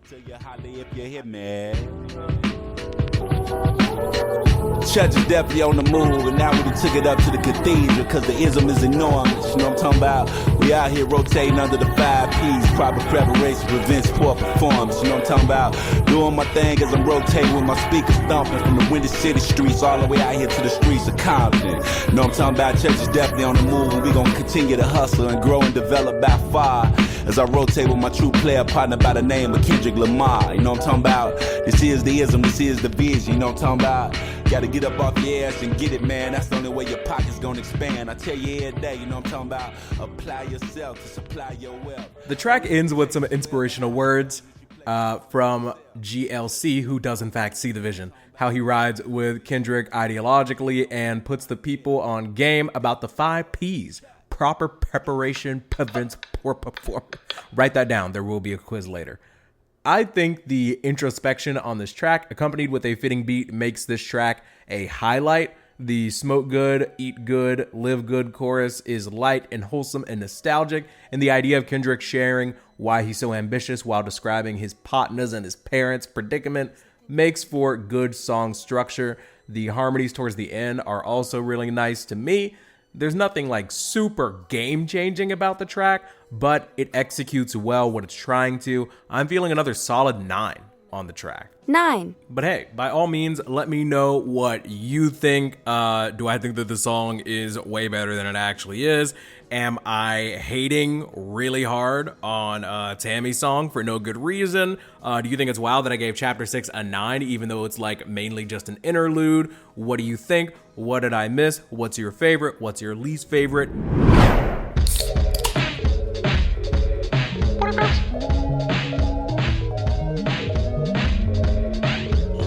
Church is definitely on the move, and now we done took it up to the cathedral, cause the ism is enormous, you know what I'm talking about? We out here rotating under the 5 P's, proper preparation prevents poor performance, you know what I'm talking about? Doing my thing as I'm rotating with my speakers thumping from the Windy City streets all the way out here to the streets of Compton. You know what I'm talking about? Church is definitely on the move, and we gonna continue to hustle and grow and develop by far as I rotate with my true player partner by the name of Kendrick Lamar, you know what I'm talking about? This is the ism, this is the vision, you know what I'm talking about? Gotta get up off your ass and get it, man. That's the only way your pocket's gonna expand. I tell you every day, you know what I'm talking about? Apply yourself to supply your wealth. The track ends with some inspirational words from GLC, who does in fact see the vision. How he rides with Kendrick ideologically and puts the people on game about the 5 P's. Proper preparation prevents poor performance. Write that down. There will be a quiz later. I think the introspection on this track, accompanied with a fitting beat, makes this track a highlight. The smoke good, eat good, live good chorus is light and wholesome and nostalgic, and the idea of Kendrick sharing why he's so ambitious while describing his partners and his parents' predicament makes for good song structure. The harmonies towards the end are also really nice to me. There's nothing like super game-changing about the track, but it executes well what it's trying to. I'm feeling another solid 9 on the track. 9. But hey, by all means, let me know what you think. Do I think that the song is way better than it actually is? Am I hating really hard on Tammy's song for no good reason? Do you think it's wild that I gave Chapter 6 a 9, even though it's like mainly just an interlude? What do you think? What did I miss? What's your favorite? What's your least favorite?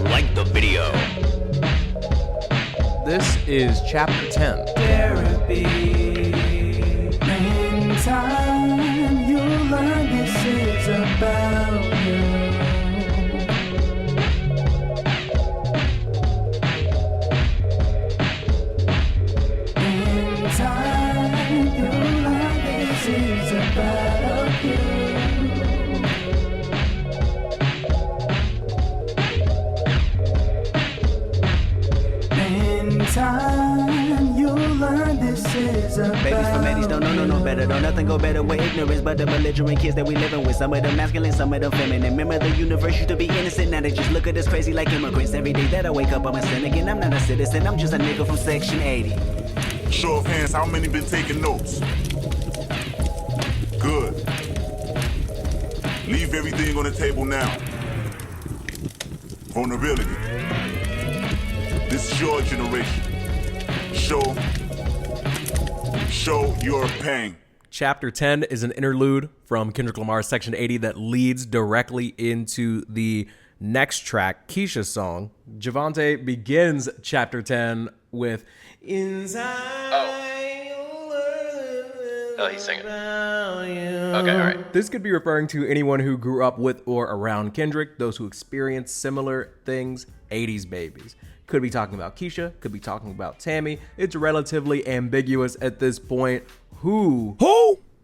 Like the video. This is Chapter 10. Derapy. In time, you'll learn this is about you. In time, you'll learn this is about you. In time, you'll learn this is about. Babies from Eddies don't know no better. Don't nothing go better with ignorance but the belligerent kids that we living with. Some of them masculine, some of them feminine. Remember the universe used to be innocent. Now they just look at us crazy like immigrants. Every day that I wake up, I'm a sin again. I'm not a citizen, I'm just a nigga from Section 80. Show of hands, how many been taking notes? Good. Leave everything on the table now. Vulnerability. This is your generation. Show your pain. Chapter 10 is an interlude from Kendrick Lamar's Section 80 that leads directly into the next track, Kesha's song. Javante begins Chapter 10 with Inside. Oh, he's singing. Okay, all right. This could be referring to anyone who grew up with or around Kendrick, those who experienced similar things, 80s babies. Could be talking about Kesha, could be talking about Tammy. It's relatively ambiguous at this point who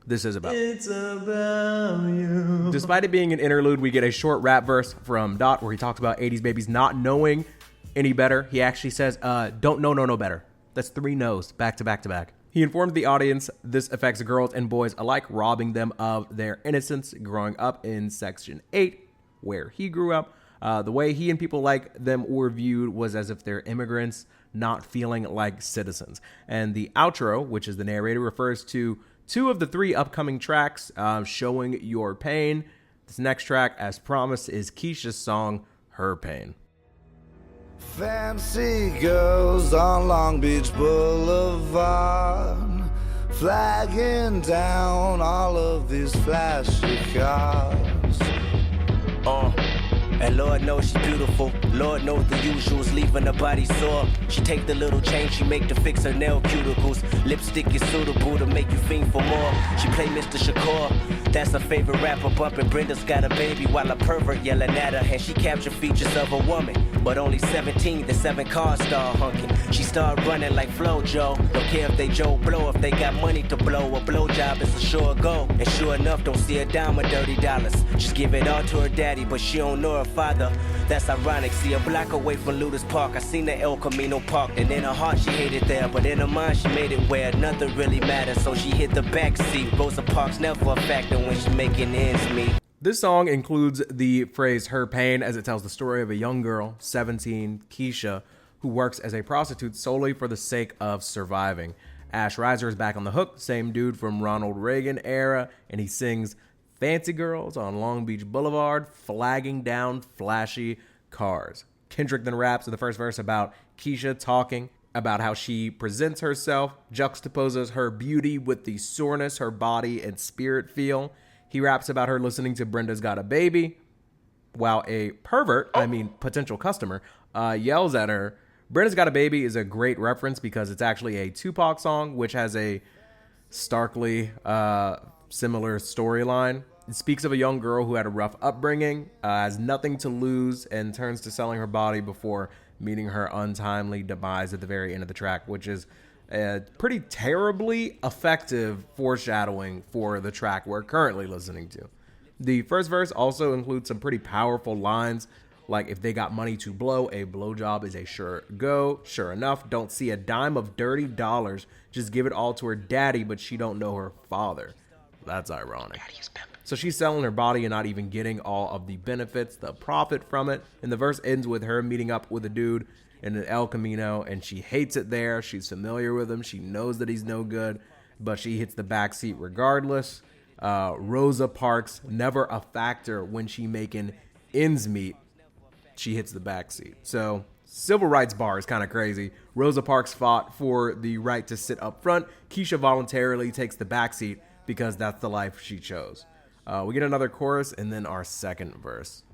this is about. It's about you. Despite it being an interlude, we get a short rap verse from Dot where he talks about 80s babies not knowing any better. He actually says, don't know no better. That's 3 no's back to back to back. He informed the audience this affects girls and boys alike, robbing them of their innocence growing up in Section 8, where he grew up. The way he and people like them were viewed was as if they're immigrants, not feeling like citizens. And the outro, which is the narrator, refers to 2 of the 3 upcoming tracks, Showing Your Pain. This next track, as promised, is Kesha's song, Her Pain. Fancy girls on Long Beach Boulevard, flagging down all of these flashy cars. And Lord knows she's beautiful. Lord knows the usuals, leaving her body sore. She take the little change she make to fix her nail cuticles. Lipstick is suitable to make you fiend for more. She play Mr. Shakur, that's her favorite rapper. Bumping Brenda's got a baby while a pervert yelling at her. And she capture features of a woman, but only 17, the 7 cars start honking. She start running like Flojo. Don't care if they Joe Blow, if they got money to blow. A blowjob is a sure go. And sure enough, don't see a dime of dirty dollars. Just give it all to her daddy, but she don't know her father. That's ironic. See, a block away from Ludus Park, I seen the El Camino parked. And in her heart, she hated there, but in her mind, she made it where nothing really matters. So she hit the back seat. Rosa Parks never a factor when she making ends meet. This song includes the phrase "her pain" as it tells the story of a young girl, 17, Kesha, who works as a prostitute solely for the sake of surviving. Ash Riser is back on the hook, same dude from Ronald Reagan era, and he sings "Fancy Girls on Long Beach Boulevard, flagging down flashy cars." Kendrick then raps in the first verse about Kesha talking about how she presents herself, juxtaposes her beauty with the soreness her body and spirit feel. He raps about her listening to Brenda's Got a Baby, while a pervert, potential customer, yells at her. Brenda's Got a Baby is a great reference because it's actually a Tupac song, which has a starkly similar storyline. It speaks of a young girl who had a rough upbringing, has nothing to lose, and turns to selling her body before meeting her untimely demise at the very end of the track, which is a pretty terribly effective foreshadowing for the track we're currently listening to. The first verse also includes some pretty powerful lines, like "if they got money to blow, a blowjob is a sure go. Sure enough, don't see a dime of dirty dollars. Just give it all to her daddy, but she don't know her father." That's ironic. So she's selling her body and not even getting all of the benefits, the profit from it. And the verse ends with her meeting up with a dude in an El Camino, and she hates it there. She's familiar with him. She knows that he's no good, but she hits the backseat regardless. Rosa Parks, never a factor when she making ends meet. She hits the backseat. So civil rights bar is kind of crazy. Rosa Parks fought for the right to sit up front. Kesha voluntarily takes the backseat because that's the life she chose. We get another chorus and then our second verse.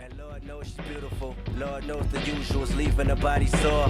And Lord knows she's beautiful. Lord knows the usual's leaving her body sore.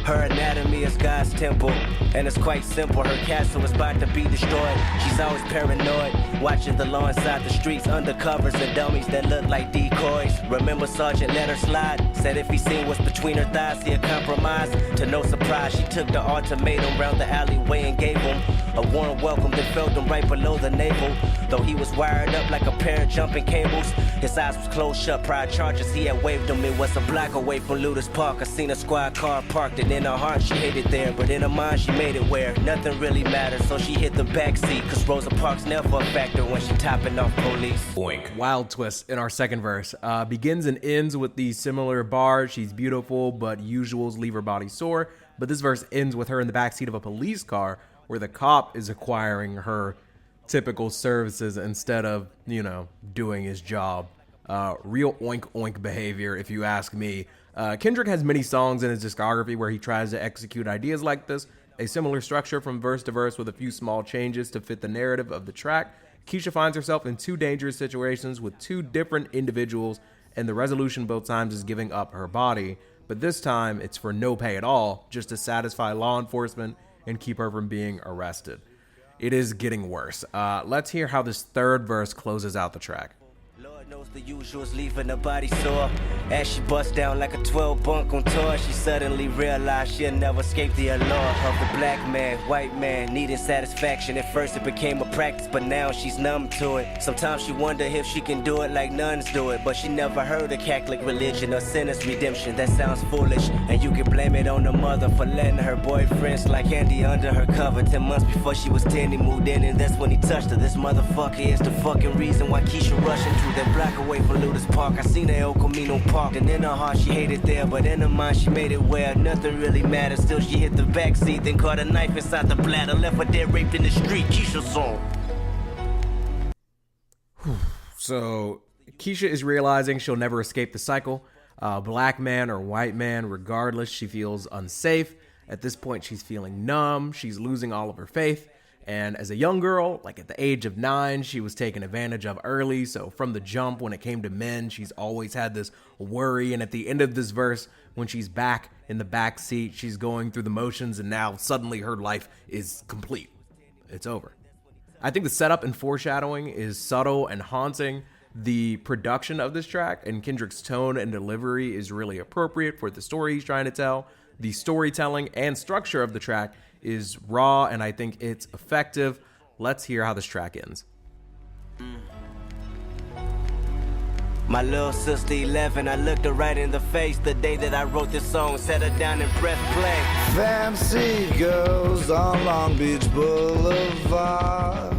Her anatomy is God's temple, and it's quite simple. Her castle is about to be destroyed. She's always paranoid, watching the law inside the streets, undercovers and dummies that look like decoys. Remember Sergeant let her slide, said if he seen what's between her thighs, he'd compromise. To no surprise, she took the ultimatum round the alleyway and gave him a warm welcome that felt him right below the navel. Though he was wired up like a pair of jumping cables, his eyes was closed shut. Prior charges he had waved him. It was a block away from Ludus Park. I seen a squad car parked, and in her heart she hated there, but in her mind she made it where nothing really mattered. So she hit the backseat, cause Rosa Parks never a factor when she topping off police. Boink. Wild twist in our second verse. Begins and ends with the similar bar. She's beautiful, but usuals leave her body sore. But this verse ends with her in the backseat of a police car where the cop is acquiring her typical services instead of, doing his job. Real oink oink behavior, if you ask me. Kendrick has many songs in his discography where he tries to execute ideas like this, a similar structure from verse to verse with a few small changes to fit the narrative of the track. Kesha finds herself in two dangerous situations with two different individuals, and the resolution both times is giving up her body, but this time it's for no pay at all, just to satisfy law enforcement and keep her from being arrested. It is getting worse. Let's hear how this third verse closes out the track. Lord knows the usual's leaving her body sore. As she busts down like a 12 bunk on tour, she suddenly realized she'll never escape the allure of the black man, white man, needing satisfaction. At first it became a practice, but now she's numb to it. Sometimes she wonder if she can do it like nuns do it, but she never heard of Catholic religion or sinner's redemption. That sounds foolish, and you can blame it on the mother for letting her boyfriend slide candy under her cover. 10 months before she was 10, he moved in, and that's when he touched her. This motherfucker is the fucking reason why Kesha rushing through that block away from Ludus Park. I seen the El Camino parked, and in her heart she hated there, but in her mind she made it where nothing really mattered. Still she hit the backseat, then caught a knife inside the bladder, left her dead raped in the street. Kesha song. So Kesha is realizing she'll never escape the cycle. Black man or white man, regardless, she feels unsafe. At this point she's feeling numb, she's losing all of her faith. And as a young girl, like at the age of 9, she was taken advantage of early. So from the jump, when it came to men, she's always had this worry. And at the end of this verse, when she's back in the back seat, she's going through the motions, and now suddenly her life is complete. It's over. I think the setup and foreshadowing is subtle and haunting. The production of this track and Kendrick's tone and delivery is really appropriate for the story he's trying to tell. The storytelling and structure of the track is raw, and I think it's effective. Let's hear how this track ends. My little sister 11, I looked her right in the face the day that I wrote this song, set her down and pressed play. Fancy girls on Long Beach Boulevard,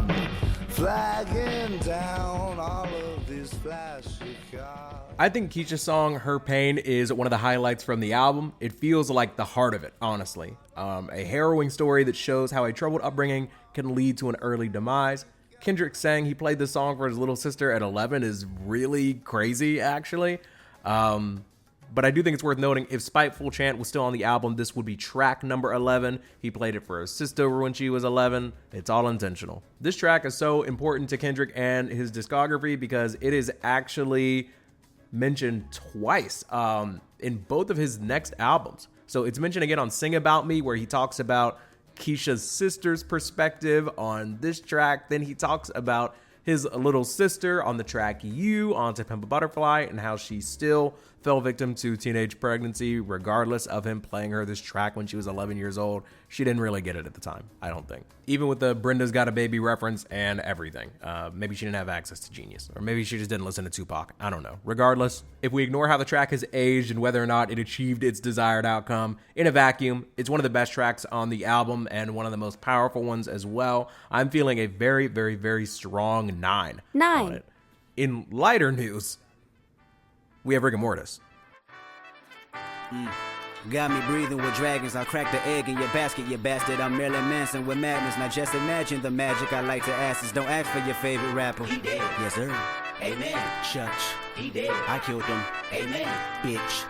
flagging down all of these flashy cars. I think Kesha's song, Her Pain, is one of the highlights from the album. It feels like the heart of it, honestly. A harrowing story that shows how a troubled upbringing can lead to an early demise. Kendrick saying he played this song for his little sister at 11 is really crazy, actually. But I do think it's worth noting, if Spiteful Chant was still on the album, this would be track number 11. He played it for his sister when she was 11. It's all intentional. This track is so important to Kendrick and his discography because it is actually mentioned twice in both of his next albums. So it's mentioned again on Sing About Me, where he talks about Kesha's sister's perspective on this track. Then he talks about his little sister on the track You on To Pimp a Butterfly, and how she still fell victim to teenage pregnancy regardless of him playing her this track when she was 11 years old. She didn't really get it at the time, I don't think. Even with the Brenda's Got a Baby reference and everything. Maybe she didn't have access to Genius, or maybe she just didn't listen to Tupac. I don't know. Regardless, if we ignore how the track has aged and whether or not it achieved its desired outcome, in a vacuum, it's one of the best tracks on the album and one of the most powerful ones as well. I'm feeling a very, very, very strong 9 on it. In lighter news, we have Rigamortis. Got me breathing with dragons. I'll crack the egg in your basket, you bastard. I'm Marilyn Manson with madness. Now just imagine the magic I like to ask is don't ask for your favorite rapper. He dead. Yes, sir. Amen. Church. He dead. I killed him. Amen. Bitch.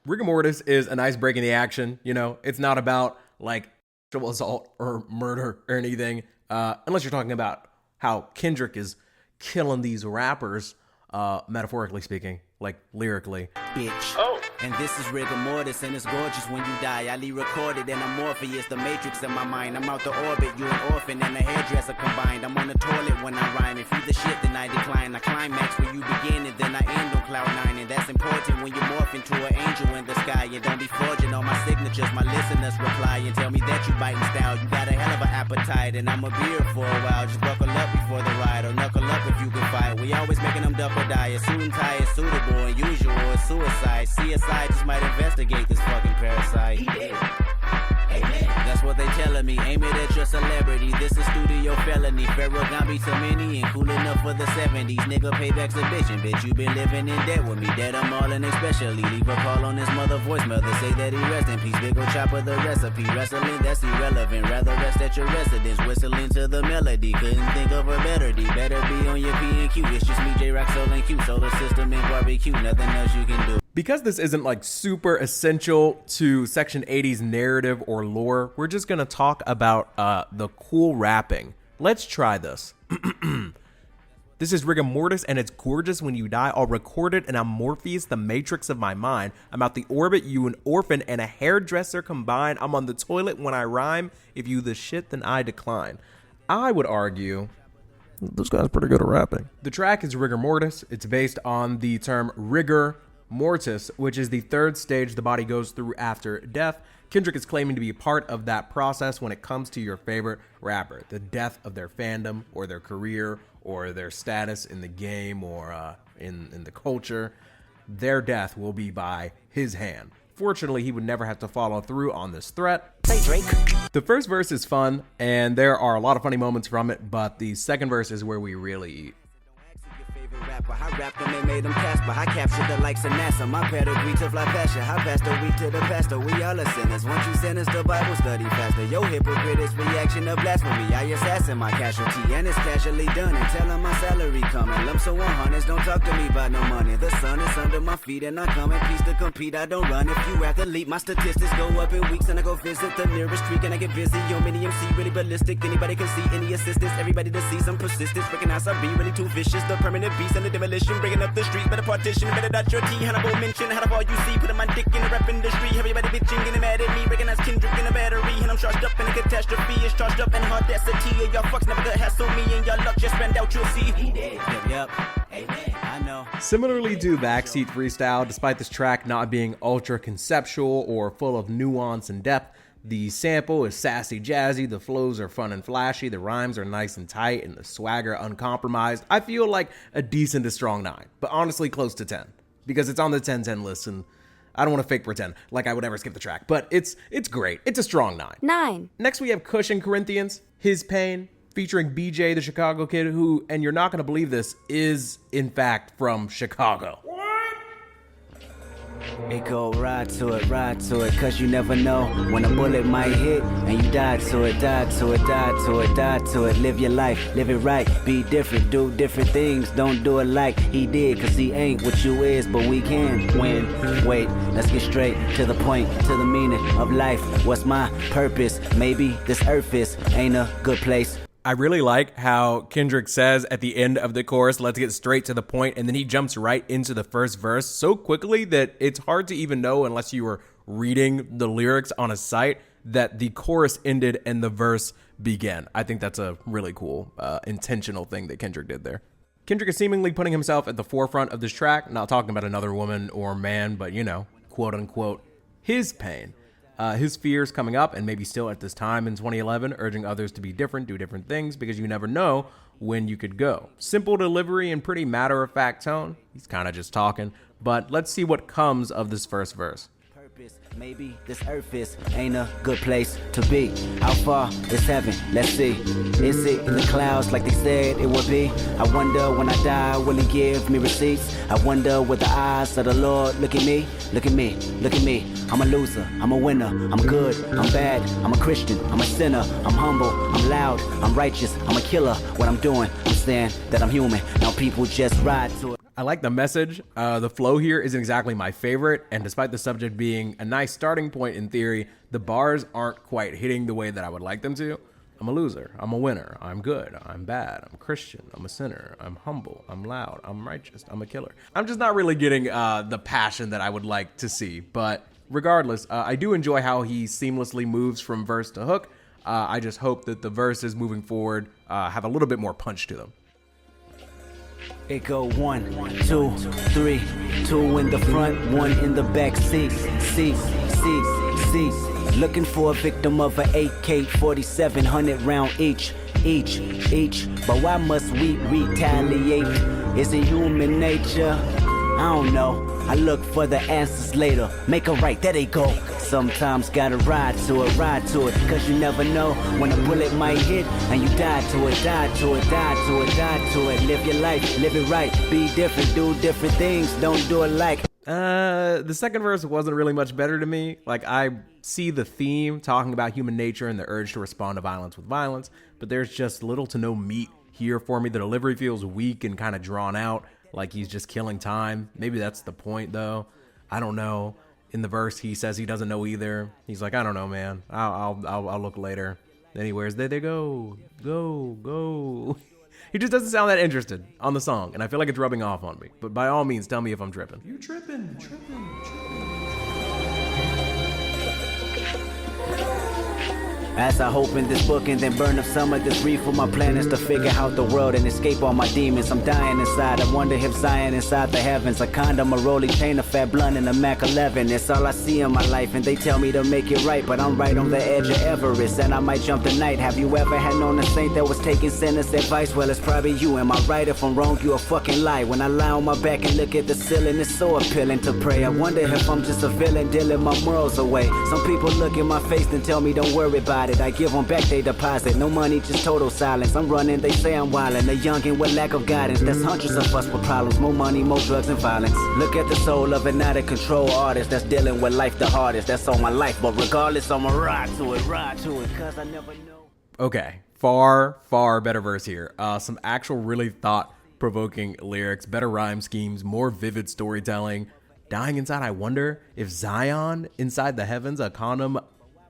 Rigamortis is a nice break in the action. You know, it's not about like sexual assault or murder or anything. Unless you're talking about how Kendrick is killing these rappers, metaphorically speaking, like lyrically. Bitch. Oh. And this is Rigamortis, and it's gorgeous when you die. I recorded and I'm Morpheus, the matrix in my mind. I'm out the orbit, you an orphan and a hairdresser combined. I'm on the toilet when I rhyme. If you the shit, then I decline. I climax where you begin, and then I end on cloud 9. And that's important when you morph into an angel in the sky. And don't be forging all my signatures. My listeners reply and tell me that you biting style. You got a hell of an appetite, and I'm a beer for a while. Just buckle up before the ride, or knuckle up if you can fight. We always making them duck or die. A suit and tie is suitable, and usual is suicide. CSI just might investigate this fucking parasite. He did. Amen. That's what they telling me. Aim it at your celebrity. This is studio felony. Pharaoh Gambi to many and cool enough for the 70s. Nigga payback's a bitch, bitch. You been living in debt with me. Dead I'm all in especially. Leave a call on his mother voicemail to say that he rest in peace. Big ol' chopper the recipe. Wrestling, that's irrelevant. Rather rest at your residence. Whistling to the melody. Couldn't think of a better D. Better be on your P and Q. It's just me, J-Rock, Soul and Q. Solar system and barbecue. Nothing else you can do. Because this isn't like super essential to Section 80's narrative or lore, we're just gonna talk about the cool rapping. Let's try this. This is Rigamortis, and it's gorgeous when you die. I'll record it, and I'm Morpheus, the matrix of my mind. I'm out the orbit, you an orphan and a hairdresser combined. I'm on the toilet when I rhyme. If you the shit, then I decline. I would argue this guy's pretty good at rapping. The track is Rigamortis. It's based on the term rigor mortis, which is the third stage the body goes through after death. Kendrick is claiming to be a part of that process when it comes to your favorite rapper, the death of their fandom or their career or their status in the game or in the culture. Their death will be by his hand. Fortunately, he would never have to follow through on this threat. Say Drake. The first verse is fun, and there are a lot of funny moments from it, but the second verse is where we really eat. Rapper. I rapped them and made them Casper. I captured the likes of NASA. My pedigree to fly past you. I passed the week to the pastor. We all are sinners. Once you sentence the Bible study faster. Yo, hypocrite is reaction to blasphemy. I assassin my casualty, and it's casually done. And tell 'em my salary coming. Lump so 100s. Don't talk to me about no money. The sun is under my feet, and I come in peace to compete. I don't run. If you athlete, my statistics go up in weeks, and I go visit the nearest creek, and I get busy. Yo, mini MC really ballistic. Anybody can see any assistance. Everybody to see some persistence. Recognize I be really too vicious. The permanent beast and the demolition, bringing up the street, better partition, better dot your T, Hannibal mention, how the all you see, putting my dick in the rap industry, everybody bitching, getting mad at me, recognize Kendrick in a battery, and I'm charged up in a catastrophe, it's charged up in audacity, and y'all fucks never could hassle me, and y'all luck just spend out, you'll see. He did. Yep. Amen. Similarly to Backseat Freestyle, despite this track not being ultra conceptual or full of nuance and depth, the sample is sassy jazzy, the flows are fun and flashy, the rhymes are nice and tight, and the swagger uncompromised. I feel like a decent to strong 9, but honestly close to 10, because it's on the 10-10 list, and I don't want to fake pretend like I would ever skip the track, but it's great. It's a strong 9. 9. Next we have Kush and Corinthians, His Pain, featuring BJ, the Chicago kid, who, and you're not going to believe this, is in fact from Chicago. It go ride to it, cause you never know when a bullet might hit and you die to it, die to it, die to it, die to it. Live your life, live it right, be different, do different things, don't do it like he did, cause he ain't what you is, but we can win. Wait, let's get straight to the point, to the meaning of life. What's my purpose? Maybe this earth ain't a good place. I really like how Kendrick says at the end of the chorus, let's get straight to the point, and then he jumps right into the first verse so quickly that it's hard to even know, unless you were reading the lyrics on a site, that the chorus ended and the verse began. I think that's a really cool, intentional thing that Kendrick did there. Kendrick is seemingly putting himself at the forefront of this track, not talking about another woman or man, but, you know, quote unquote, his pain. His fears coming up, and maybe still at this time in 2011, urging others to be different, do different things, because you never know when you could go. Simple delivery and pretty matter-of-fact tone. He's kind of just talking, but let's see what comes of this first verse. Maybe this earth ain't a good place to be. How far is heaven? Let's see. Is it in the clouds like they said it would be? I wonder when I die, will he give me receipts? I wonder with the eyes of the Lord. Look at me, look at me, look at me. I'm a loser, I'm a winner, I'm good, I'm bad, I'm a Christian, I'm a sinner, I'm humble, I'm loud, I'm righteous, I'm a killer. What I'm doing, I'm saying that I'm human. Now people just ride to it. I like the message. The flow here isn't exactly my favorite, and despite the subject being a nice starting point in theory, the bars aren't quite hitting the way that I would like them to. I'm a loser, I'm a winner, I'm good, I'm bad, I'm Christian, I'm a sinner, I'm humble, I'm loud, I'm righteous, I'm a killer. I'm just not really getting the passion that I would like to see, but regardless, I do enjoy how he seamlessly moves from verse to hook. I just hope that the verses moving forward have a little bit more punch to them. It go 1, 2, 3, 2 in the front, 1 in the back seat. Looking for a victim of an AK-47, 100 round each. But why must we retaliate? Is it human nature? I don't know. I look for the answers later. Make a right, there they go. Sometimes gotta ride to it, cause you never know when a bullet might hit and you die to it. Live your life, live it right, be different, do different things, don't do it like. The second verse wasn't really much better to me. Like, I see the theme talking about human nature and the urge to respond to violence with violence, but there's just little to no meat here for me. The delivery feels weak and kind of drawn out, like he's just killing time. Maybe that's the point, though. I don't know. In the verse, he says he doesn't know either. He's like, I don't know, man. I'll look later. Then he wears, there they go. He just doesn't sound that interested on the song, and I feel like it's rubbing off on me. But by all means, tell me if I'm tripping. You tripping. As I hope in this book and then burn up some of this reef, my plan is to figure out the world and escape all my demons. I'm dying inside. I wonder if Zion inside the heavens. A condom, a rolling chain, a fat blunt, and a Mac 11. It's all I see in my life, and they tell me to make it right, but I'm right on the edge of Everest, and I might jump tonight. Have you ever had known a saint that was taking sinners' advice? Well, it's probably you. Am I right? If I'm wrong, you a fucking lie. When I lie on my back and look at the ceiling, it's so appealing to pray. I wonder if I'm just a villain dealing my morals away. Some people look in my face and tell me don't worry about it. I give them back they deposit. No money, just total silence. I'm running, they say I'm wildin'. A youngin' with lack of guidance. There's hundreds of us with problems. More money, more drugs and violence. Look at the soul of an out of control artist that's dealing with life the hardest. That's all my life, but regardless, I'ma ride to it, cause I never know. Okay, far better verse here. Some actual really thought-provoking lyrics, better rhyme schemes, more vivid storytelling. Dying inside, I wonder if Zion inside the heavens, a condom,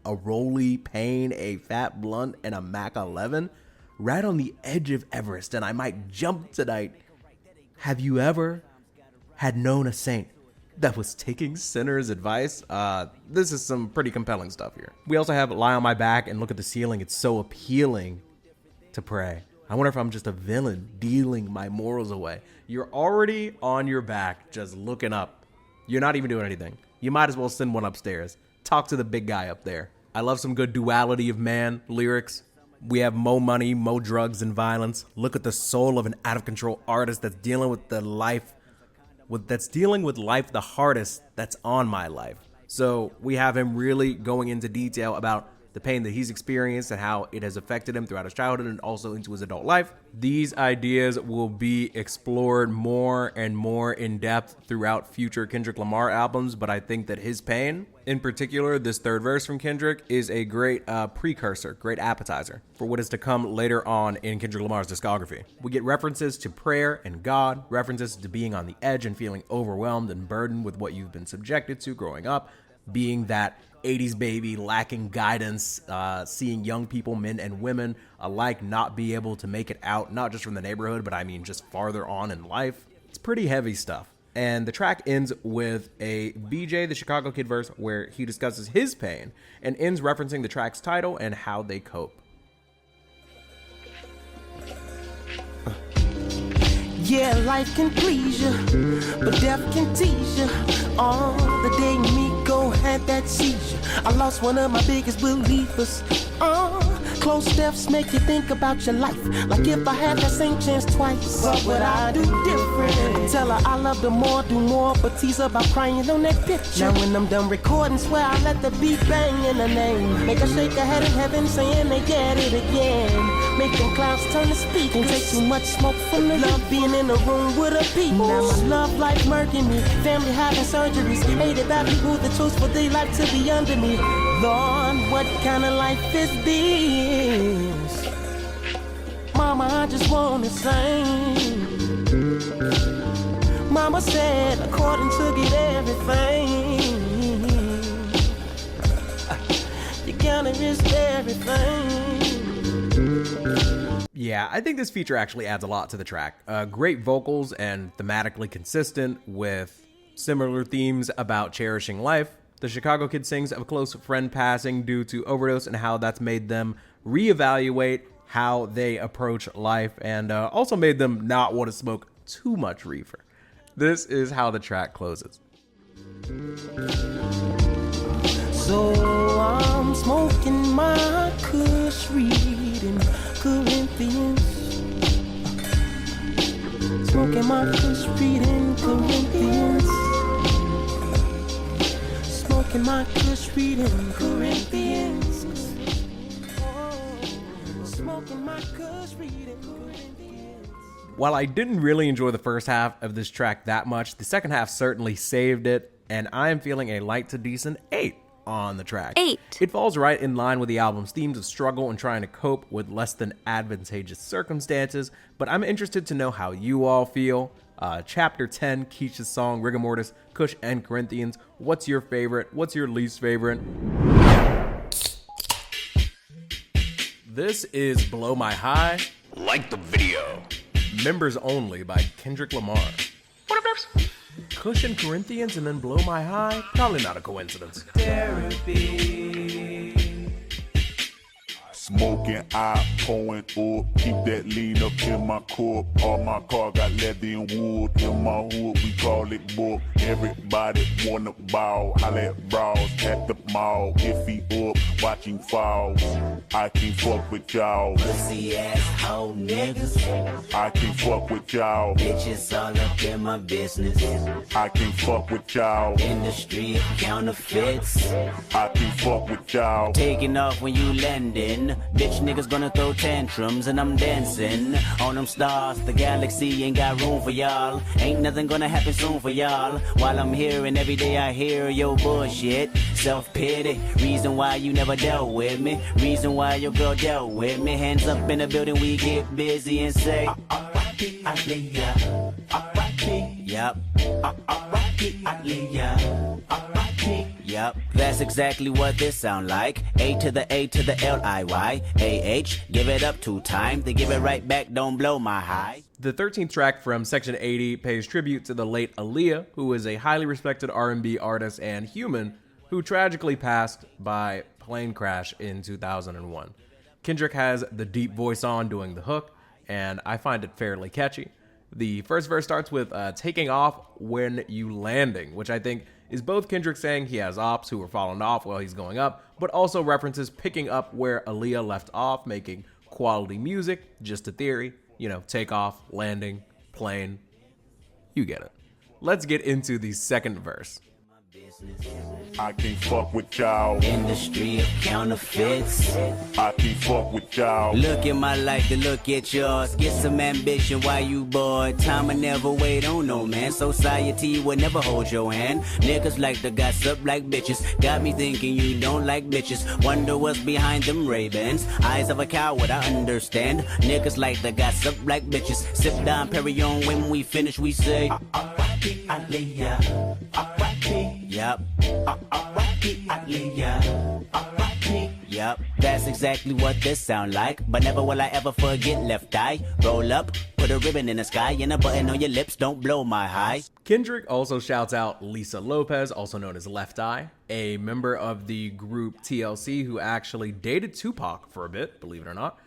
a Rolly Pain, a fat blunt, and a Mac 11, right on the edge of Everest, and I might jump tonight. Have you ever had known a saint that was taking sinners' advice? This is some pretty compelling stuff here. We also have Lie on My Back and Look at the Ceiling. It's so appealing to pray. I wonder if I'm just a villain dealing my morals away. You're already on your back just looking up. You're not even doing anything. You might as well send one upstairs. Talk to the big guy up there. I love some good duality of man lyrics. We have mo money, mo drugs, and violence. Look at the soul of an out-of-control artist that's dealing with life the hardest that's on my life. So we have him really going into detail about the pain that he's experienced and how it has affected him throughout his childhood and also into his adult life. These ideas will be explored more and more in depth throughout future Kendrick Lamar albums, but I think that his pain, in particular, this third verse from Kendrick, is a great precursor, great appetizer for what is to come later on in Kendrick Lamar's discography. We get references to prayer and God, references to being on the edge and feeling overwhelmed and burdened with what you've been subjected to growing up, being that 80s baby, lacking guidance, seeing young people, men and women alike, not be able to make it out, not just from the neighborhood, but I mean just farther on in life. It's pretty heavy stuff. And the track ends with a BJ the Chicago Kid verse where he discusses his pain and ends referencing the track's title and how they cope. Yeah, life can please you, but death can tease you. Oh, the day Miko had that seizure, I lost one of my biggest believers. Oh, close steps make you think about your life. Like if I had that same chance twice, what would I do different? Tell her I love her more, do more, but tease her about crying on that picture. Now when I'm done recording, swear I let the beat bang in her name. Make her shake her head in heaven, saying they get it again. Make them clouds turn to speak and take too much smoke from the love being in the room with a people. Now my love life murking me, family having surgeries, hated by people that chose for their life to be under me. Lord, what kind of life is this? Mama, I just wanna sing. Mama said, according to get everything, you gotta risk everything. Yeah, I think this feature actually adds a lot to the track. Great vocals and thematically consistent with similar themes about cherishing life. The Chicago Kid sings of a close friend passing due to overdose and how that's made them reevaluate how they approach life and also made them not want to smoke too much reefer. This is how the track closes. So I'm smoking my Kush, reading Corinthians. Smoking my Kush, reading Corinthians. Smoking my Kush, reading Corinthians. Smoking my Kush, reading Corinthians. While I didn't really enjoy the first half of this track that much, the second half certainly saved it, and I am feeling a light to decent 8 on the track. 8. It falls right in line with the album's themes of struggle and trying to cope with less than advantageous circumstances, but I'm interested to know how you all feel. Chapter 10, Kesha's song, Rigamortis, Kush, and Corinthians. What's your favorite? What's your least favorite? This is Blow My High. Like the video. Members Only by Kendrick Lamar. Kush and Corinthians and then Blow My High? Probably not a coincidence. Derapy. Smoking, eye pouring up. Keep that lean up in my cup. All my car got leather and wood. In my hood, we call it book. Everybody wanna bow. Holla at bras at the mall. If he up, watching falls. I can't fuck with y'all. Pussy ass hoe niggas. I can't fuck with y'all. Bitches all up in my business. I can't fuck with y'all. In the street, counterfeits. I can't fuck with y'all. Taking off when you landing. Bitch niggas gonna throw tantrums and I'm dancing on them stars. The galaxy ain't got room for y'all. Ain't nothing gonna happen soon for y'all. While I'm here and every day I hear your bullshit. Self-pity, reason why you never dealt with me. Reason why your girl dealt with me. Hands up in the building, we get busy and say R.I.P. Aaliyah. R.I.P. Yup. R.I.P. Aaliyah. R.I.P. Yup, that's exactly what this sound like. A to the A to the L-I-Y. A-H, give it up 2 times. They give it right back, don't blow my high. The 13th track from Section 80 pays tribute to the late Aaliyah, who is a highly respected R&B artist and human who tragically passed by plane crash in 2001. Kendrick has the deep voice on doing the hook. and I find it fairly catchy. The first verse starts with taking off when you landing, which I think is both Kendrick saying he has ops who are falling off while he's going up, but also references picking up where Aaliyah left off, making quality music, just a theory, take off, landing, plane. You get it. Let's get into the second verse. I can't fuck with y'all. Industry of counterfeits. I can't fuck with y'all. Look at my life to look at yours. Get some ambition while you bored. Time will never wait on no man. Society will never hold your hand. Niggas like to gossip like bitches. Got me thinking you don't like bitches. Wonder what's behind them Ray-Bans. Eyes of a coward, I understand. Niggas like to gossip like bitches. Sip down Perignon when we finish, we say R.I.P. Aaliyah. R.I.P. Yup. R.I.P. Aaliyah. R.I.P. Yup. That's exactly what this sound like. But never will I ever forget Left Eye. Roll up, put a ribbon in the sky, and a button on your lips, don't blow my high. Kendrick also shouts out Lisa Lopez, also known as Left Eye, a member of the group TLC who actually dated Tupac for a bit, believe it or not.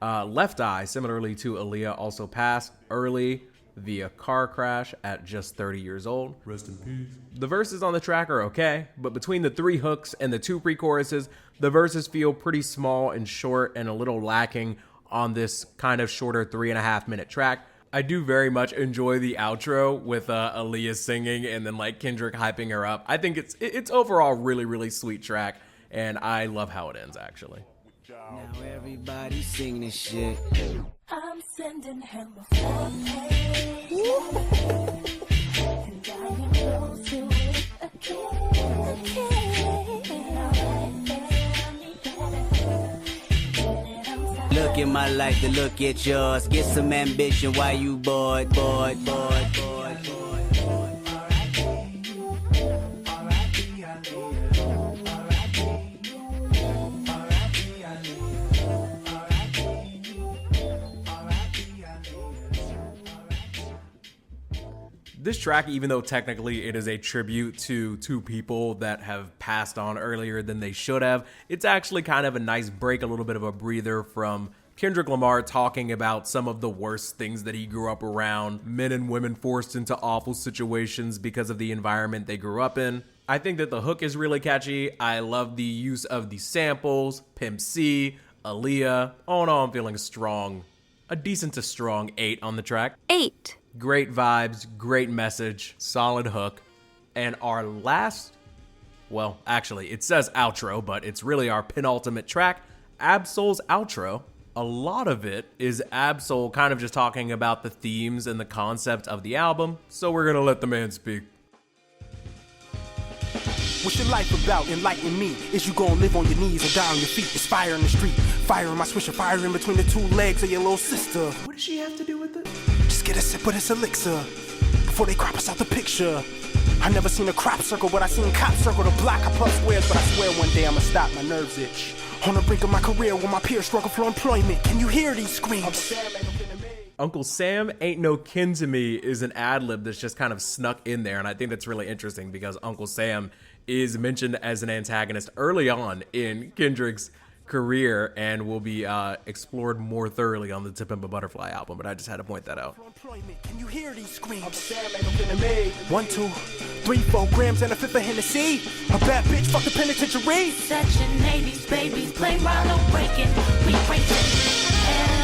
Left Eye, similarly to Aaliyah, also passed early via car crash at just 30 years old. Rest in peace. The verses on the track are okay, but between the 3 hooks and the 2 pre-choruses, the verses feel pretty small and short and a little lacking on this kind of shorter 3.5-minute track. I do very much enjoy the outro with Aaliyah singing and then like Kendrick hyping her up. I think it's overall really, really sweet track, and I love how it ends actually. Now everybody sing this shit. I'm sending him a foreplay, and I am close to it again. Look at my life to look at yours. Get some ambition while you bored. This track, even though technically it is a tribute to 2 people that have passed on earlier than they should have, it's actually kind of a nice break, a little bit of a breather from Kendrick Lamar talking about some of the worst things that he grew up around, men and women forced into awful situations because of the environment they grew up in. I think that the hook is really catchy. I love the use of the samples, Pimp C, Aaliyah. All in all, I'm feeling strong. A decent to strong 8 on the track. 8. Great vibes, great message, solid hook. And our last, well, actually, it says outro, but it's really our penultimate track, Ab-Soul's outro. A lot of it is Ab-Soul kind of just talking about the themes and the concept of the album, so we're gonna let the man speak. What's your life about? Enlighten me. Is you gonna live on your knees or die on your feet? It's fire in the street. Fire in my swisher. Fire in between the 2 legs of your little sister. What does she have to do with it? Just get a sip of this elixir before they crop us out the picture. I never seen a crop circle, but I seen cops circle the block. I puff squares, but I swear one day I'ma stop. My nerves itch. On the brink of my career where my peers struggle for employment. Can you hear these screams? Uncle Sam Ain't No Kin to Me is an ad-lib that's just kind of snuck in there, and I think that's really interesting because Uncle Sam is mentioned as an antagonist early on in Kendrick's career and will be explored more thoroughly on the To Pimp a Butterfly album, but I just had to point that out. Can you hear these screams? 1, 2, 3, 4 grams and a fifth of Hennessy. A bad bitch, fuck the penitentiary. Section 80s, babies, play Ronald Reagan. We breaking.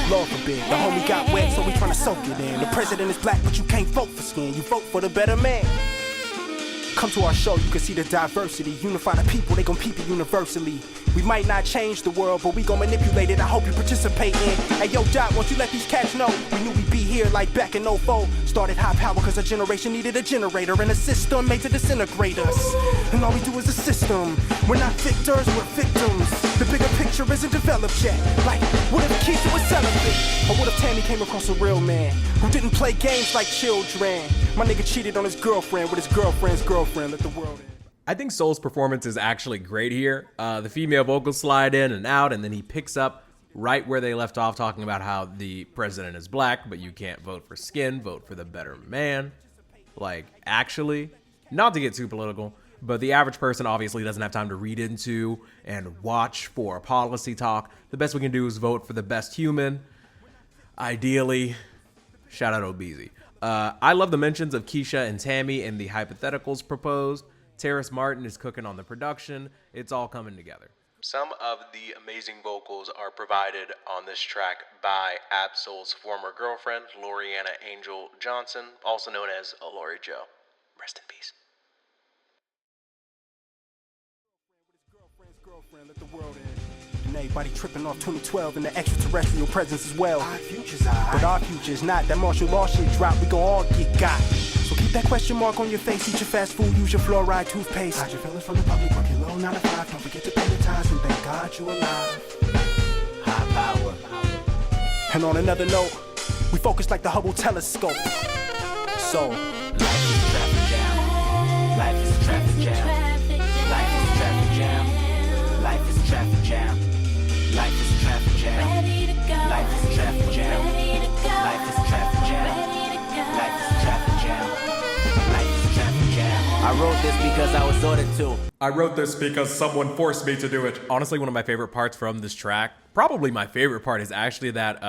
Lord forbid, the homie got wet, so we tryna soak it in. The president is black, but you can't vote for skin. You vote for the better man. Come to our show, you can see the diversity. Unify the people, they gon' peep it universally. We might not change the world, but we gon' manipulate it. I hope you participate in. Hey yo, Doc, won't you let these cats know? We knew we'd be here like back in 04. Started high power cause a generation needed a generator and a system made to disintegrate us. And all we do is a system. We're not victors, we're victims. The bigger picture isn't developed yet. Like, what if Kesha was celibate? Or what if Tammy came across a real man who didn't play games like children? My nigga cheated on his girlfriend with his girlfriend's girlfriend. Let the world in. I think Soul's performance is actually great here. The female vocals slide in and out, and then he picks up right where they left off, talking about how the president is black, but you can't vote for skin, vote for the better man. Like, actually, not to get too political, but the average person obviously doesn't have time to read into and watch for policy talk. The best we can do is vote for the best human. Ideally, shout out Obeezy. I love the mentions of Kesha and Tammy and the hypotheticals proposed. Terrace Martin is cooking on the production. It's all coming together. Some of the amazing vocals are provided on this track by Absol's former girlfriend, Loriana Angel Johnson, also known as Lori Joe. Rest in peace. Let the world in. And everybody tripping off 2012 and the extraterrestrial presence as well. Our future's but our future's not. That martial law shit drop, we gon' all get got. So keep that question mark on your face. Eat your fast food, use your fluoride toothpaste. Hide your feelings from the public, work your low 9 to 5. Don't forget to pay the tithes and thank God you alive. High power. And on another note, we focus like the Hubble telescope. So, life is a traffic jam. Life is a traffic jam. Life is a traffic jam. Life is a traffic jam. Life is a traffic jam. Life is a traffic jam. Life is a traffic jam. Life is a traffic jam. Life is a traffic jam. I wrote this because I was ordered to. I wrote this because someone forced me to do it. Honestly, one of my favorite parts from this track, probably my favorite part, is actually that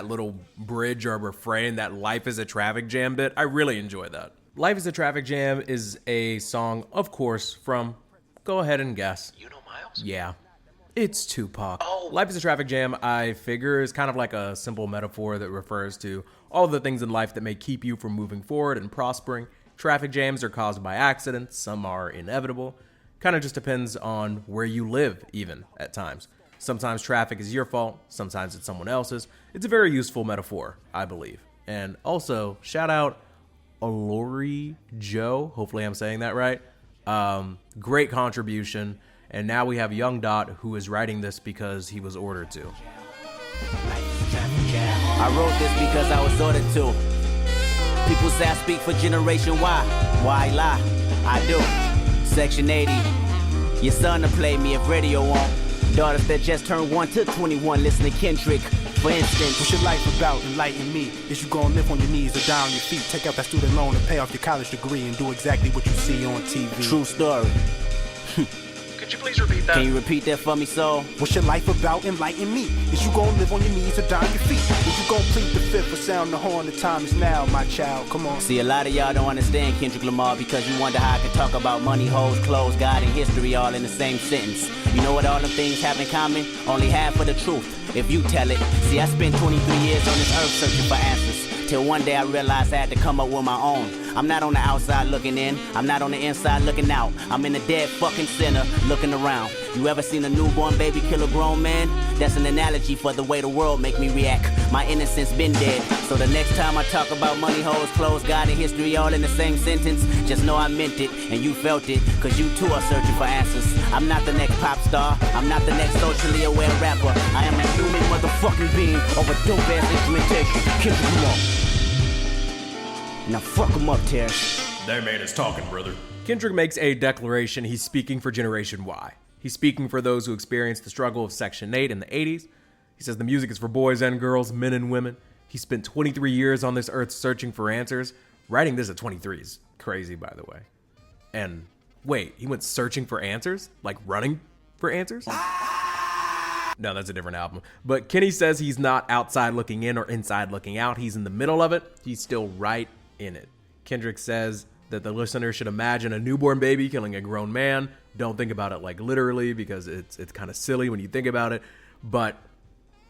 little bridge or refrain, that life is a traffic jam bit. I really enjoy that. Life is a Traffic Jam is a song, of course, from, go ahead and guess. You know Miles? Yeah. It's Tupac. Oh. Life is a Traffic Jam, I figure, is kind of like a simple metaphor that refers to all of the things in life that may keep you from moving forward and prospering. Traffic jams are caused by accidents, some are inevitable. Kind of just depends on where you live, even, at times. Sometimes traffic is your fault, sometimes it's someone else's. It's a very useful metaphor, I believe. And also, shout out Lori Joe, hopefully I'm saying that right. Great contribution. And now we have Young Dot, who is writing this because he was ordered to. I wrote this because I was ordered to. People say I speak for Generation Y. Why lie? I do. Section 80. Your son to play me if radio on. Daughters that just turned 1 to 21 listen to Kendrick. For instance, what's your life about? Enlighten me. Is you gonna live on your knees or down on your feet? Take out that student loan and pay off your college degree and do exactly what you see on TV. True story. Could you please repeat that? Can you repeat that for me, soul? What's your life about? Enlighten me. Is you gonna live on your knees or down on your feet? Is you gonna plead the fifth or sound the horn? The time is now, my child. Come on. See, a lot of y'all don't understand Kendrick Lamar because you wonder how I can talk about money, hoes, clothes, God, and history all in the same sentence. You know what all them things have in common? Only half of the truth, if you tell it. See, I spent 23 years on this earth searching for answers. Till one day I realized I had to come up with my own. I'm not on the outside looking in, I'm not on the inside looking out. I'm in the dead fucking center looking around. You ever seen a newborn baby kill a grown man? That's an analogy for the way the world make me react. My innocence been dead. So the next time I talk about money, hoes, clothes, God, and history all in the same sentence, just know I meant it and you felt it, cause you too are searching for answers. I'm not the next pop star, I'm not the next socially aware rapper. I am a human motherfucking being of a dope ass instrumentation. Kendrick Lamar. Now fuck him up, Terrace. That man is talking, brother. Kendrick makes a declaration. He's speaking for Generation Y. He's speaking for those who experienced the struggle of Section 8 in the 80s. He says the music is for boys and girls, men and women. He spent 23 years on this earth searching for answers. Writing this at 23 is crazy, by the way. And wait, he went searching for answers? Like running for answers? No, that's a different album. But Kenny says he's not outside looking in or inside looking out. He's in the middle of it. He's still right in it. Kendrick says that the listener should imagine a newborn baby killing a grown man. Don't think about it like literally because it's kind of silly when you think about it. But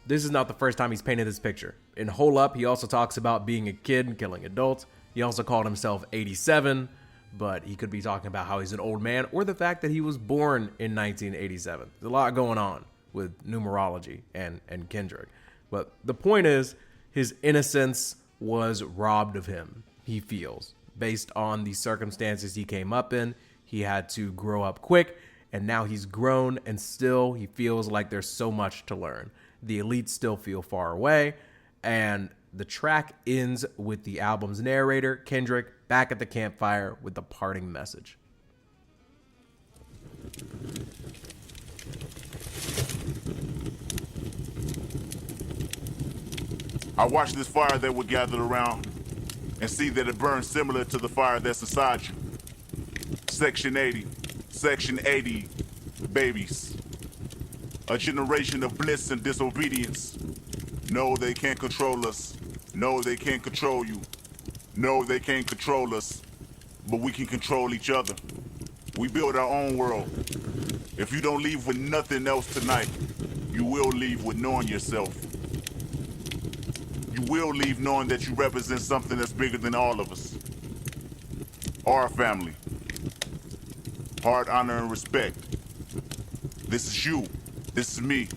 this is not the first time he's painted this picture. In Hole Up, he also talks about being a kid and killing adults. He also called himself 87, but he could be talking about how he's an old man or the fact that he was born in 1987. There's a lot going on with numerology and Kendrick. But the point is, his innocence was robbed of him, he feels. Based on the circumstances he came up in, he had to grow up quick, and now he's grown, and still he feels like there's so much to learn. The elites still feel far away, and the track ends with the album's narrator, Kendrick, back at the campfire with the parting message. I watch this fire that we're gathered around and see that it burns similar to the fire that's inside you. Section 80, babies. A generation of bliss and disobedience. No, they can't control us. No, they can't control you. No, they can't control us. But we can control each other. We build our own world. If you don't leave with nothing else tonight, you will leave with knowing yourself. You will leave knowing that you represent something that's bigger than all of us. Our family. Hard honor and respect. This is you. This is me.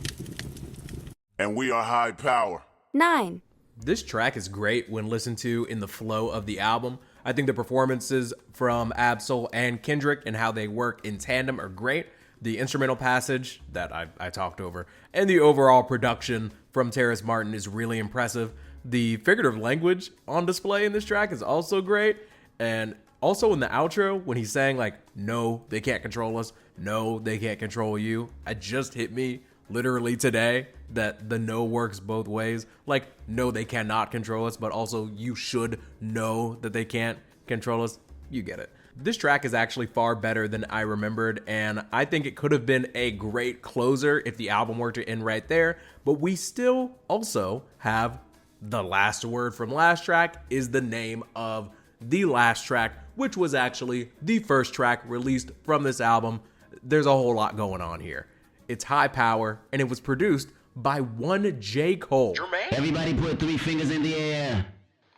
And we are high power. 9. This track is great when listened to in the flow of the album. I think the performances from Ab-Soul and Kendrick and how they work in tandem are great. The instrumental passage that I talked over and the overall production from Terrace Martin is really impressive. The figurative language on display in this track is also great. And also in the outro, when he's saying like, no, they can't control us. No, they can't control you. It just hit me literally today that the no works both ways. Like, no, they cannot control us, but also you should know that they can't control us. You get it. This track is actually far better than I remembered, and I think it could have been a great closer if the album were to end right there, but we still also have the last word from last track is the name of the last track, which was actually the first track released from this album. There's a whole lot going on here. It's High Power, and it was produced by one J. Cole. Everybody put 3 fingers in the air.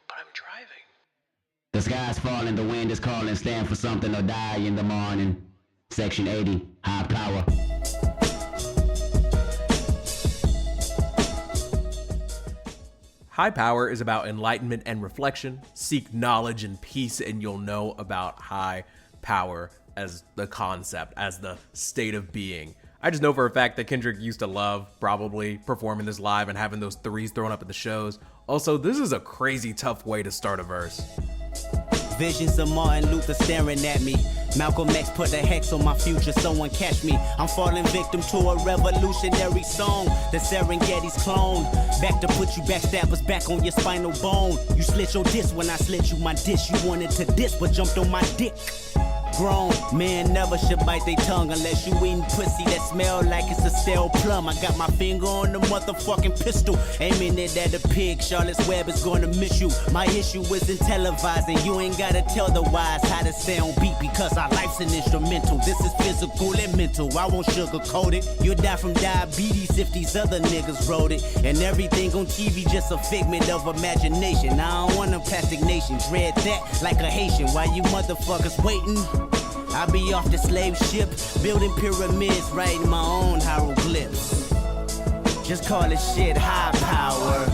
But I'm driving. The sky's falling, the wind is calling, stand for something or die in the morning. Section 80, High Power. High Power is about enlightenment and reflection. Seek knowledge and peace, and you'll know about high power as the concept, as the state of being. I just know for a fact that Kendrick used to love probably performing this live and having those threes thrown up at the shows. Also, this is a crazy tough way to start a verse. Visions of Martin Luther staring at me. Malcolm X put a hex on my future, someone catch me. I'm falling victim to a revolutionary song. The Serengeti's clone. Back to put you backstabbers back on your spinal bone. You slit your disc when I slit you my dish. You wanted to diss but jumped on my dick. Grown men never should bite their tongue unless you eating pussy that smell like it's a stale plum. I got my finger on the motherfucking pistol, aiming it at a pig. Charlotte's Web is gonna miss you. My issue isn't televising. You ain't gotta tell the wise how to stay on beat because our life's an instrumental. This is physical and mental. I won't sugarcoat it. You'll die from diabetes if these other niggas wrote it. And everything on TV just a figment of imagination. I don't want a plastic nation. Dread that like a Haitian. Why you motherfuckers waiting? I be off the slave ship, building pyramids, writing my own hieroglyphs. Just call it shit high power.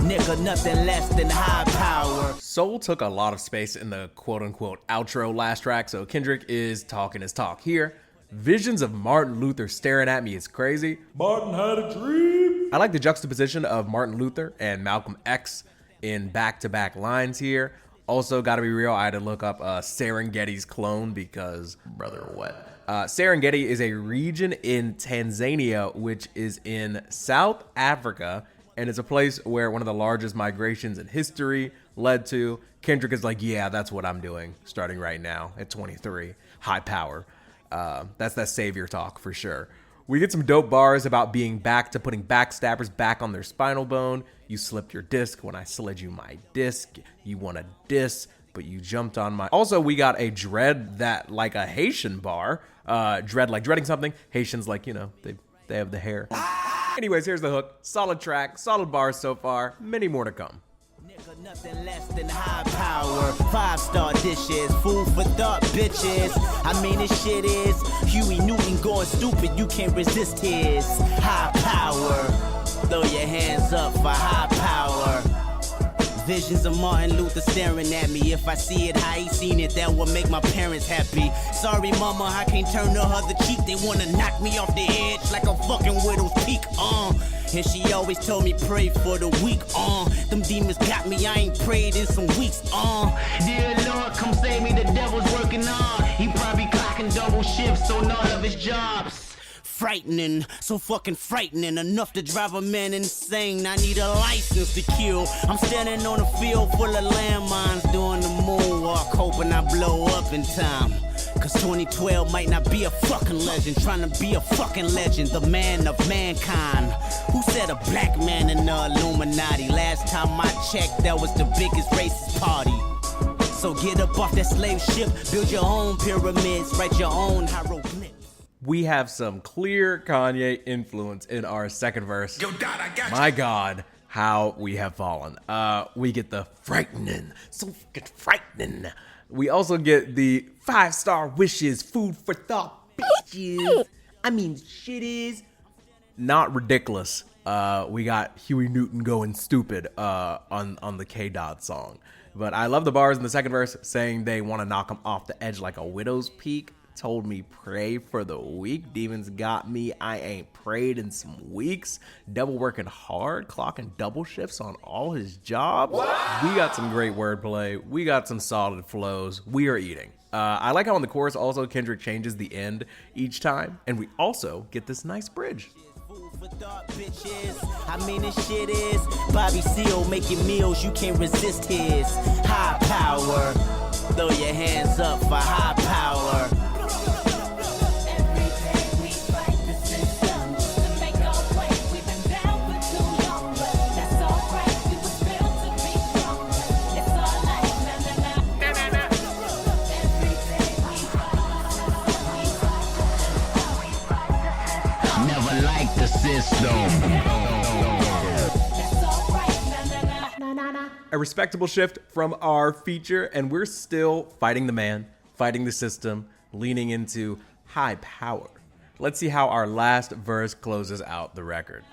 Nigga, nothing less than high power. Soul took a lot of space in the quote-unquote outro last track, so Kendrick is talking his talk here. Visions of Martin Luther staring at me is crazy. Martin had a dream. I like the juxtaposition of Martin Luther and Malcolm X in back-to-back lines here. Also, gotta be real, I had to look up Serengeti's clone because, brother, what? Serengeti is a region in Tanzania, which is in South Africa, and it's a place where one of the largest migrations in history led to. Kendrick is like, yeah, that's what I'm doing starting right now at 23. High power. That's that savior talk for sure. We get some dope bars about being back to putting backstabbers back on their spinal bone. You slipped your disc when I slid you my disc. You want a diss, but you jumped on my... Also, we got a dread that like a Haitian bar. Dread like dreading something. Haitians like, you know, they have the hair. Anyways, here's the hook. Solid track, solid bars so far. Many more to come. Nothing less than high power. 5-star dishes, food for thought, bitches. I mean, this shit is Huey Newton going stupid. You can't resist his high power. Throw your hands up for high power. Visions of Martin Luther staring at me. If I see it how he seen it, that will make my parents happy. Sorry, mama, I can't turn the other cheek. They wanna knock me off the edge like a fucking widow's peak. And she always told me pray for the weak. Them demons got me. I ain't prayed in some weeks. Dear Lord, come save me. The devil's working on. He probably clocking double shifts, so none of his jobs. Frightening, so fucking frightening, enough to drive a man insane. I need a license to kill. I'm standing on a field full of landmines, doing the moonwalk, hoping I blow up in time. Cause Cause 2012 might not be a fucking legend. Trying to be a fucking legend, the man of mankind. Who said a black man in the Illuminati? Last time I checked, that was the biggest racist party. So get up off that slave ship, build your own pyramids, write your own hieroglyphs. We have some clear Kanye influence in our second verse. Yo, Dad, I got you. My God, how we have fallen. We get the frightening, so fucking frightening. We also get the 5-star wishes, food for thought, bitches. I mean, shit is not ridiculous. We got Huey Newton going stupid on the K-Dot song. But I love the bars in the second verse saying they want to knock him off the edge like a widow's peak. Told me pray for the weak. Demons got me. I ain't prayed in some weeks. Double working hard, clocking double shifts on all his jobs. What? We got some great wordplay. We got some solid flows. We are eating. I like how in the chorus also Kendrick changes the end each time. And we also get this nice bridge. I mean, this shit is Bobby Seale making meals, you can't resist his high power. Throw your hands up for high power. Never liked the system. A respectable shift from our feature, and we're still fighting the man, fighting the system, leaning into high power. Let's see how our last verse closes out the record.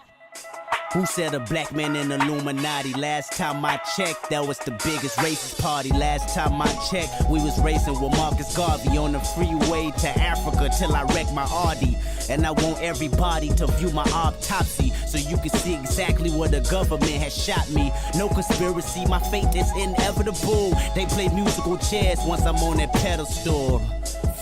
Who said a black man in Illuminati? Last time I checked, that was the biggest racist party. Last time I checked, we was racing with Marcus Garvey on the freeway to Africa till I wrecked my Audi. And I want everybody to view my autopsy so you can see exactly where the government has shot me. No conspiracy, my fate is inevitable. They play musical chairs once I'm on that pedestal.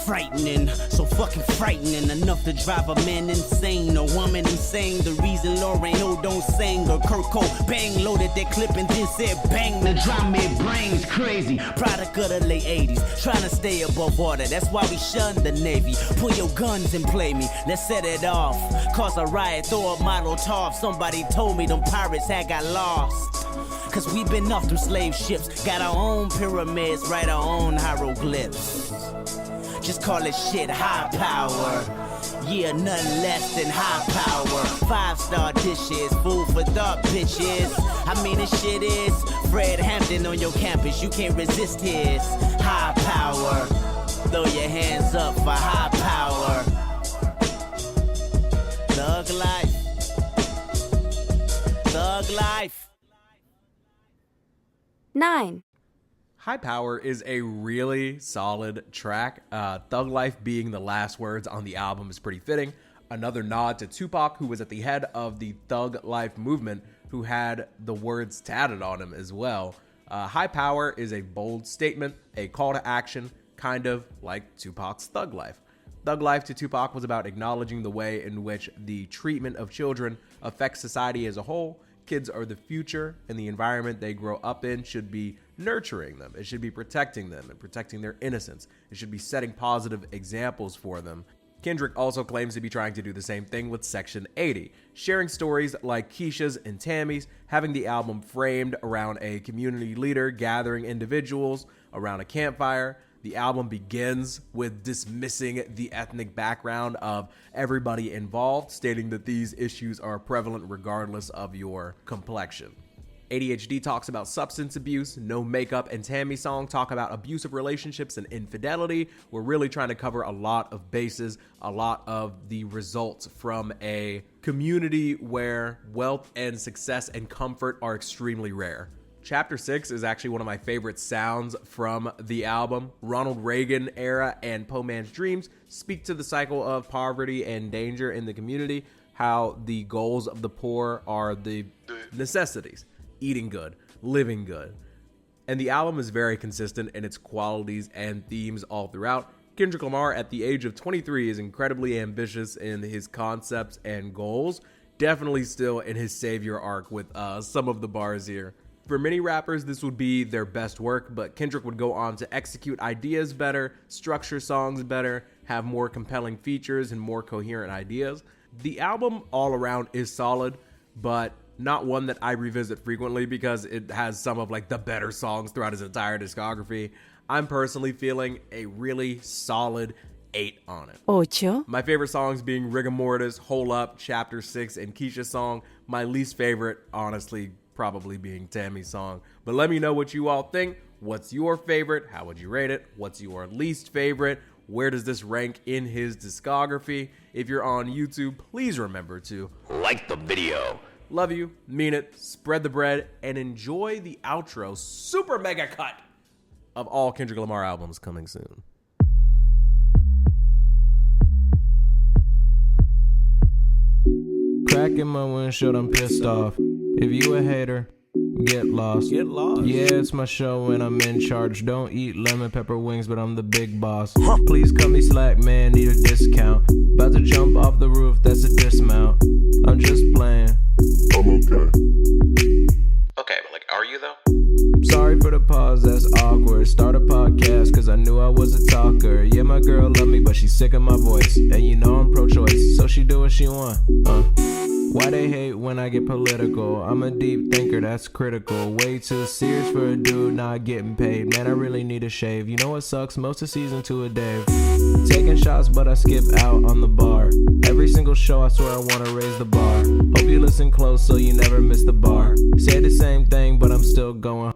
Frightening, so fucking frightening, enough to drive a man insane, a woman insane. The reason Lorraine don't sing, or Kurt Cobain loaded that clip and then said bang. The drama it brings crazy. Product of the late 80s, trying to stay above water. That's why we shun the Navy. Pull your guns and play me. Let's set it off. Cause a riot, throw a Molotov. Somebody told me them pirates had got lost. Cause we been off them slave ships, got our own pyramids, write our own hieroglyphs. Just call it shit high power. Yeah, nothing less than high power. 5-star dishes, food for thought, bitches. I mean, this shit is Fred Hampton on your campus. You can't resist his high power. Throw your hands up for high power. Thug life. Thug life. 9. High Power is a really solid track. Thug Life being the last words on the album is pretty fitting. Another nod to Tupac, who was at the head of the Thug Life movement, who had the words tatted on him as well. High Power is a bold statement, a call to action, kind of like Tupac's Thug Life. Thug Life to Tupac was about acknowledging the way in which the treatment of children affects society as a whole. Kids are the future, and the environment they grow up in should be nurturing them. It should be protecting them and protecting their innocence. It should be setting positive examples for them. Kendrick also claims to be trying to do the same thing with Section 80, sharing stories like Kesha's and Tammy's, having the album framed around a community leader gathering individuals around a campfire. The album begins with dismissing the ethnic background of everybody involved, stating that these issues are prevalent regardless of your complexion. ADHD talks about substance abuse, No Makeup and Tammy song talk about abusive relationships and infidelity. We're really trying to cover a lot of bases, a lot of the results from a community where wealth and success and comfort are extremely rare. Chapter 6 is actually one of my favorite sounds from the album. Ronald Reagan era and Poor Man's Dreams speak to the cycle of poverty and danger in the community, how the goals of the poor are the necessities, eating good, living good. And the album is very consistent in its qualities and themes all throughout. Kendrick Lamar at the age of 23 is incredibly ambitious in his concepts and goals. Definitely still in his savior arc with some of the bars here. For many rappers, this would be their best work, but Kendrick would go on to execute ideas better, structure songs better, have more compelling features and more coherent ideas. The album all around is solid, but not one that I revisit frequently because it has some of like the better songs throughout his entire discography. I'm personally feeling a really solid 8 on it. 8. My favorite songs being Rigamortis, Hole Up, Chapter 6, and Kesha's song. My least favorite, honestly, probably being Tammy's song. But let me know what you all think. What's your favorite? How would you rate it? What's your least favorite? Where does this rank in his discography? If you're on YouTube, please remember to like the video. Love you, mean it, spread the bread, and enjoy the outro super mega cut of all Kendrick Lamar albums coming soon. Cracking my windshield, I'm pissed off. If you a hater, get lost. Get lost. Yeah, it's my show and I'm in charge. Don't eat lemon pepper wings, but I'm the big boss. Please cut me slack, man, need a discount. About to jump off the roof, that's a dismount. I'm just playing. I'm okay. Okay, but like, are you though? Sorry for the pause, that's awkward. Start a podcast, cause I knew I was a talker. Yeah, my girl love me, but she's sick of my voice. And you know I'm pro-choice, so she do what she want. Why they hate when I get political? I'm a deep thinker, that's critical. Way too serious for a dude not getting paid. Man, I really need a shave. You know what sucks? Most of season 2 a Dave. Taking shots, but I skip out on the bar. Every single show, I swear I wanna raise the bar. Hope you listen close so you never miss the bar. Say the same thing, but I'm still going.